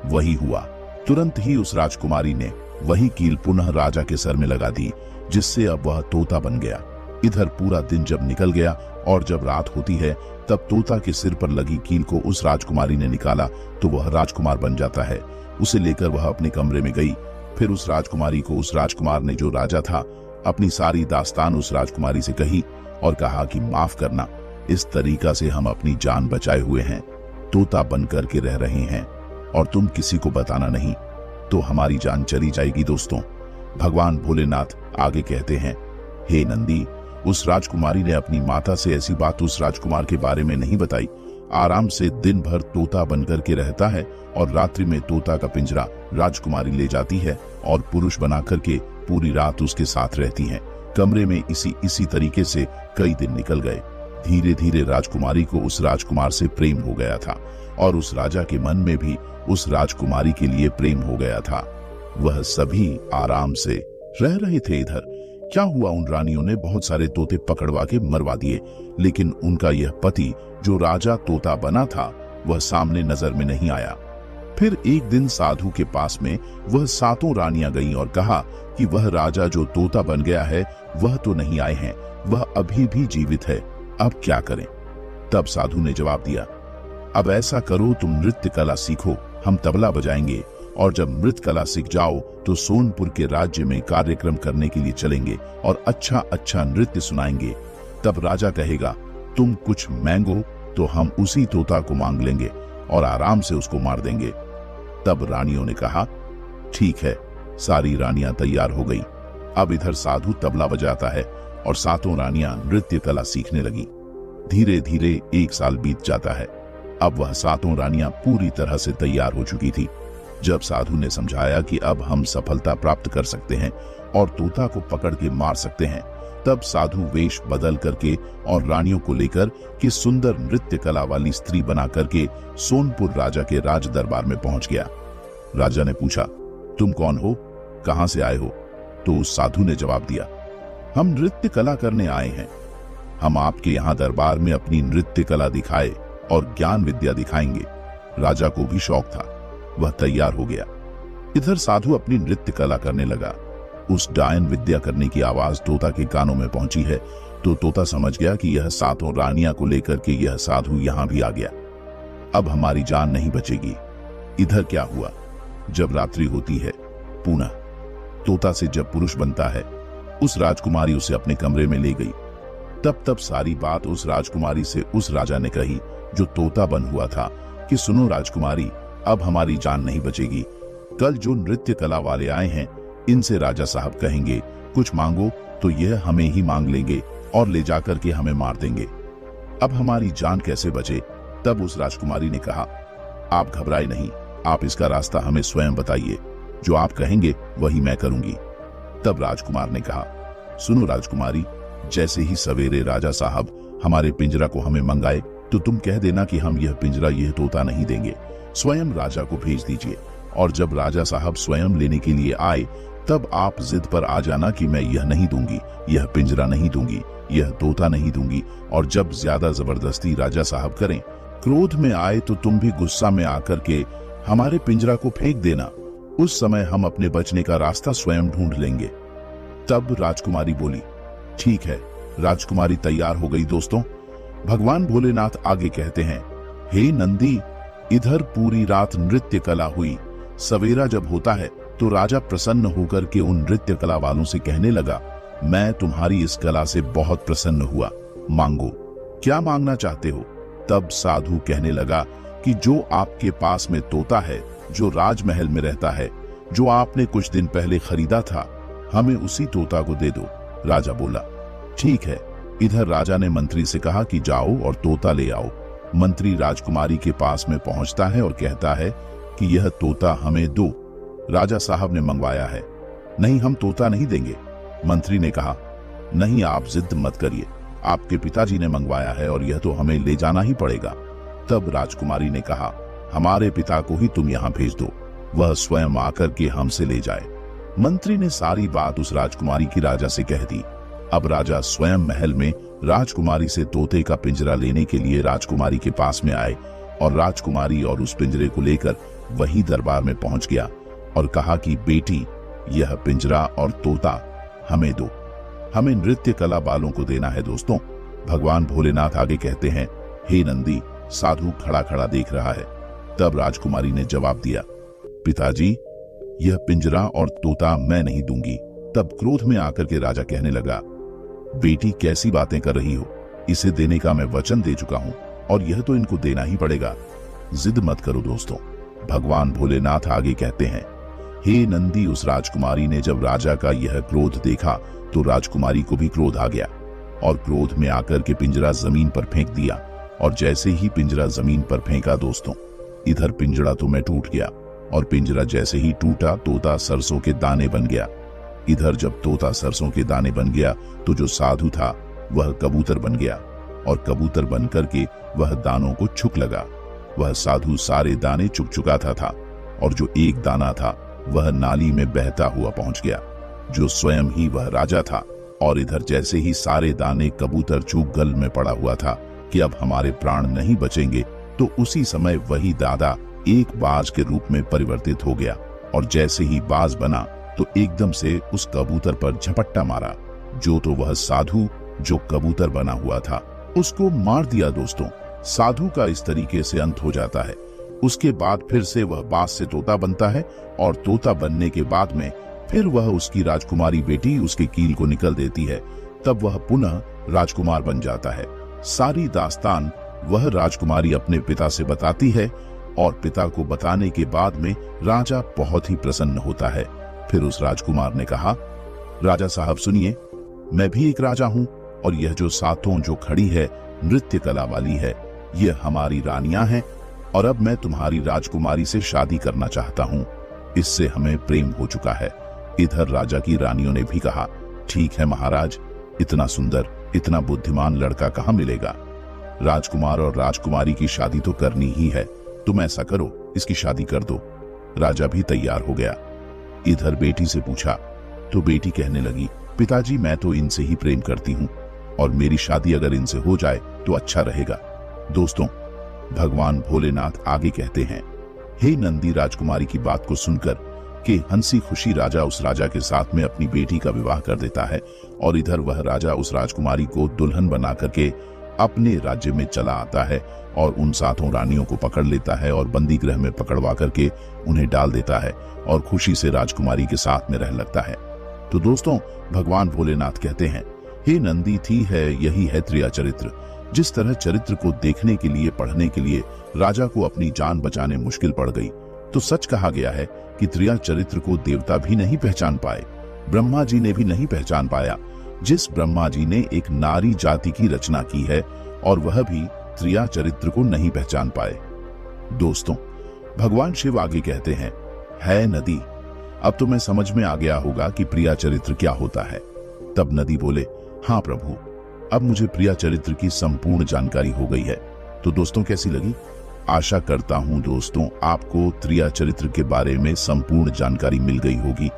वही हुआ। तुरंत ही उस राजकुमारी ने वही कील पुनः राजा के सर में लगा दी, जिससे अब वह तोता बन गया। इधर पूरा दिन जब निकल गया और जब रात होती है तब तोता के सिर पर लगी कील को उस राजकुमारी ने निकाला तो वह राजकुमार बन जाता है। उसे लेकर वह अपने कमरे में गई। फिर उस राजकुमारी को उस राजकुमार ने जो राजा था अपनी सारी दास्तान उस राजकुमारी से कही और कहा कि माफ करना, इस तरीका से हम अपनी जान बचाए हुए हैं, तोता बन करके रह रहे हैं और तुम किसी को बताना नहीं तो हमारी जान चली जाएगी। दोस्तों, भगवान भोलेनाथ आगे कहते हैं, हे नंदी, उस राजकुमारी ने अपनी माता से ऐसी बात उस राजकुमार के बारे में नहीं बताई। आराम से दिन भर तोता बनकर के रहता है और रात्रि में तोता का पिंजरा राजकुमारी ले जाती है और पुरुष बना करके पूरी रात उसके साथ रहती है। कमरे में इसी तरीके से कई दिन निकल गए। धीरे धीरे राजकुमारी को उस राजकुमार से प्रेम हो गया था और उस राजा के मन में भी उस राजकुमारी के लिए प्रेम हो गया था। वह सभी आराम से रह रहे थे। इधर क्या हुआ, उन रानियों ने बहुत सारे तोते पकड़वा के मरवा दिए, लेकिन उनका यह पति जो राजा तोता बना था वह सामने नजर में नहीं आया। फिर एक दिन साधु के पास में वह 7 रानियां गईं और कहा कि वह राजा जो तोता बन गया है वह तो नहीं आए हैं, वह अभी भी जीवित है, अब क्या करें। तब साधु ने जवाब दिया, अब ऐसा करो, तुम नृत्य कला सीखो, हम तबला बजाएंगे और जब नृत्य कला सीख जाओ तो सोनपुर के राज्य में कार्यक्रम करने के लिए चलेंगे और अच्छा अच्छा नृत्य सुनाएंगे। तब राजा कहेगा तुम कुछ मांगो तो हम उसी तोता को मांग लेंगे और आराम से उसको मार देंगे। तब रानियों ने कहा ठीक है। सारी रानियां तैयार हो गई। अब इधर साधु तबला बजाता है और सातों रानियां नृत्य कला सीखने लगी। धीरे धीरे 1 साल बीत जाता है। अब वह सातों रानियां पूरी तरह से तैयार हो चुकी थी। जब साधु ने समझाया कि अब हम सफलता प्राप्त कर सकते हैं और तोता को पकड़ के मार सकते हैं, तब साधु वेश बदल करके और रानियों को लेकर कि सुंदर नृत्य कला वाली स्त्री बना करके सोनपुर राजा के राज दरबार में पहुंच गया। राजा ने पूछा तुम कौन हो, कहां से आए हो? तो उस साधु ने जवाब दिया हम नृत्य कला करने आए हैं। हम आपके यहाँ दरबार में अपनी नृत्य कला दिखाए और ज्ञान विद्या दिखाएंगे। राजा को भी शौक था, वह तैयार हो गया। इधर साधु अपनी नृत्य कला करने लगा। उस डायन विद्या करने की आवाज तोता के कानों में पहुंची है तो तोता समझ गया कि यह सातों रानियां को लेकर के यह साधु यहां भी आ गया। अब हमारी जान नहीं बचेगी। इधर क्या हुआ, जब रात्रि होती है पुनः तोता से जब पुरुष बनता है, उस राजकुमारी उसे अपने कमरे में ले गई। तब सारी बात उस राजकुमारी से उस राजा ने कही जो तोता बन हुआ था कि सुनो राजकुमारी, अब हमारी जान नहीं बचेगी। कल जो नृत्य कला वाले आए हैं इनसे राजा साहब कहेंगे कुछ मांगो तो यह हमें ही मांग लेंगे और ले जाकर के हमें मार देंगे। अब हमारी जान कैसे बचे? तब उस राजकुमारी ने कहा आप घबराए नहीं, आप इसका रास्ता हमें स्वयं बताइए, जो आप कहेंगे वही मैं करूंगी। तब राजकुमार ने कहा सुनो राजकुमारी, जैसे ही सवेरे राजा साहब हमारे पिंजरा को हमें मंगाए तो तुम कह देना कि हम यह पिंजरा यह तोता नहीं देंगे, स्वयं राजा को भेज दीजिए। और जब राजा साहब स्वयं लेने के लिए आए तब आप जिद पर आ जाना कि मैं यह नहीं दूंगी, यह पिंजरा नहीं दूंगी, यह तोता नहीं दूंगी। और जब ज्यादा जबरदस्ती राजा साहब करें, क्रोध में आए तो तुम भी गुस्सा में आकर के हमारे पिंजरा को फेंक देना। उस समय हम अपने बचने का रास्ता स्वयं ढूंढ लेंगे। तब राजकुमारी बोली ठीक है। राजकुमारी तैयार हो गई। दोस्तों, भगवान भोलेनाथ आगे कहते हैं हे नंदी, इधर पूरी रात नृत्य कला हुई। सवेरा जब होता है तो राजा प्रसन्न होकर के उन नृत्य कला वालों से कहने लगा मैं तुम्हारी इस कला से बहुत प्रसन्न हुआ, मांगो, क्या मांगना चाहते हो? तब साधु कहने लगा कि जो आपके पास में तोता है, जो राजमहल में रहता है, जो आपने कुछ दिन पहले खरीदा था, हमें उसी तोता को दे दो। राजा बोला ठीक है। इधर राजा ने मंत्री से कहा कि जाओ और तोता ले आओ। मंत्री राजकुमारी के पास में पहुंचता है और कहता है कि यह तोता हमें दो, राजा साहब ने मंगवाया है। नहीं, हम तोता नहीं देंगे। मंत्री ने कहा नहीं, आप जिद मत करिए, आपके पिताजी ने मंगवाया है और यह तो हमें ले जाना ही पड़ेगा। तब राजकुमारी ने कहा हमारे पिता को ही तुम यहाँ भेज दो, वह स्वयं आकर के हमसे ले जाए। मंत्री ने सारी बात उस राजकुमारी की राजा से कह दी। अब राजा स्वयं महल में राजकुमारी से तोते का पिंजरा लेने के लिए राजकुमारी के पास में आए और राजकुमारी और उस पिंजरे को लेकर वही दरबार में पहुंच गया और कहा कि बेटी, यह पिंजरा और तोता हमें दो, हमें नृत्य कला वालों को देना है। दोस्तों, भगवान भोलेनाथ आगे कहते हैं हे नंदी, साधु खड़ा खड़ा देख रहा है। तब राजकुमारी ने जवाब दिया पिताजी, यह पिंजरा और तोता मैं नहीं दूंगी। तब क्रोध में आकर के राजा कहने लगा बेटी, कैसी बातें कर रही हो, इसे देने का मैं वचन दे चुका हूं और यह तो इनको देना ही पड़ेगा, जिद मत करो। दोस्तों, भगवान भोलेनाथ आगे कहते हैं हे नंदी, उस राजकुमारी ने जब राजा का यह क्रोध देखा तो राजकुमारी को भी क्रोध आ गया और क्रोध में आकर के पिंजरा जमीन पर फेंक दिया। और जैसे ही पिंजरा जमीन पर फेंका दोस्तों, इधर पिंजरा तो मैं टूट गया और पिंजरा जैसे ही टूटा तोता सरसों के दाने बन गया। इधर जब तोता सरसों के दाने बन गया तो जो साधु था वह कबूतर बन गया और कबूतर बन करके वह दानों को छुक लगा। वह साधु सारे दाने चुक चुकाता था और जो एक दाना था वह नाली में बहता हुआ पहुंच गया, जो स्वयं ही वह राजा था। और इधर जैसे ही सारे दाने कबूतर चूक गल में पड़ा हुआ था कि अब हमारे प्राण नहीं बचेंगे, तो उसी समय वही दादा एक बाज के रूप में परिवर्तित हो गया और जैसे ही बाज बना तो एकदम से उस कबूतर पर झपट्टा मारा, जो तो वह साधु जो कबूतर बना हुआ था उसको मार दिया। दोस्तों, साधु का इस तरीके से अंत हो जाता है। उसके बाद फिर से वह बाज से तोता बनता है और तोता बनने के बाद में फिर वह उसकी राजकुमारी बेटी उसके कील को निकल देती है, तब वह पुनः राजकुमार बन जाता है। सारी दास्तान वह राजकुमारी अपने पिता से बताती है और पिता को बताने के बाद में राजा बहुत ही प्रसन्न होता है। फिर उस राजकुमार ने कहा, राजा साहब सुनिए, मैं भी एक राजा हूँ और यह जो सातों जो खड़ी है नृत्य कला वाली है, ये हमारी रानियां हैं और अब मैं तुम्हारी राजकुमारी से शादी करना चाहता हूँ। इससे हमें प्रेम हो चुका है। इधर राजा की रानियों ने भी कहा, ठीक है महाराज, इतना सुंदर इतना बुद्धिमान लड़का कहाँ मिलेगा। राजकुमार और राजकुमारी की शादी तो करनी ही है, तुम ऐसा करो इसकी शादी कर दो। राजा भी तैयार हो गया। इधर बेटी से पूछा तो बेटी कहने लगी, पिताजी मैं तो इनसे ही प्रेम करती हूँ और मेरी शादी अगर इनसे हो जाए तो अच्छा रहेगा। दोस्तों, भगवान भोलेनाथ आगे कहते हैं, हे नंदी, राजकुमारी की बात को सुनकर कि हंसी खुशी राजा उस राजा के साथ में अपनी बेटी का विवाह कर देता है और इधर वह राजा उस राजकुमारी को दुल्हन बना करके अपने राज्य में चला आता है और उन सातों रानियों को पकड़ लेता है और बंदी गृह में पकड़वा करके उन्हें डाल देता है और खुशी से राजकुमारी के साथ में रह लगता है। तो दोस्तों, भगवान भोलेनाथ कहते हैं, हे नंदी, थी है यही है त्रिया चरित्र। जिस तरह चरित्र को देखने के लिए पढ़ने के लिए राजा को अपनी जान बचाने मुश्किल पड़ गई, तो सच कहा गया है कि त्रिया चरित्र को देवता भी नहीं पहचान पाए, ब्रह्मा जी ने भी नहीं पहचान पाया। जिस ब्रह्मा जी ने एक नारी जाति की रचना की है और वह भी त्रिया चरित्र को नहीं पहचान पाए। दोस्तों, भगवान शिव आगे कहते हैं, है नदी, अब तुम्हें समझ में आ गया होगा कि प्रिया चरित्र क्या होता है। तब नदी बोले, हाँ प्रभु, अब मुझे प्रिया चरित्र की संपूर्ण जानकारी हो गई है। तो दोस्तों, कैसी लगी? आशा करता हूं दोस्तों आपको त्रिया चरित्र के बारे में संपूर्ण जानकारी मिल गई होगी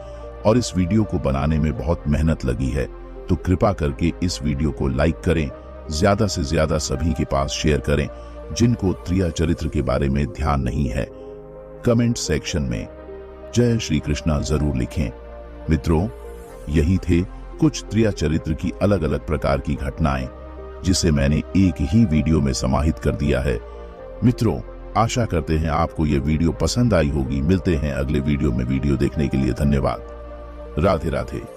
और इस वीडियो को बनाने में बहुत मेहनत लगी है। तो कृपा करके इस वीडियो को लाइक करें, ज्यादा से ज्यादा सभी के पास शेयर करें जिनको त्रिया चरित्र के बारे में ध्यान नहीं है। कमेंट सेक्शन में जय श्री कृष्णा जरूर लिखें। मित्रों, यही थे कुछ त्रिया चरित्र की अलग अलग प्रकार की घटनाएं जिसे मैंने एक ही वीडियो में समाहित कर दिया है। मित्रों, आशा करते हैं आपको ये वीडियो पसंद आई होगी। मिलते हैं अगले वीडियो में। वीडियो देखने के लिए धन्यवाद। राधे राधे।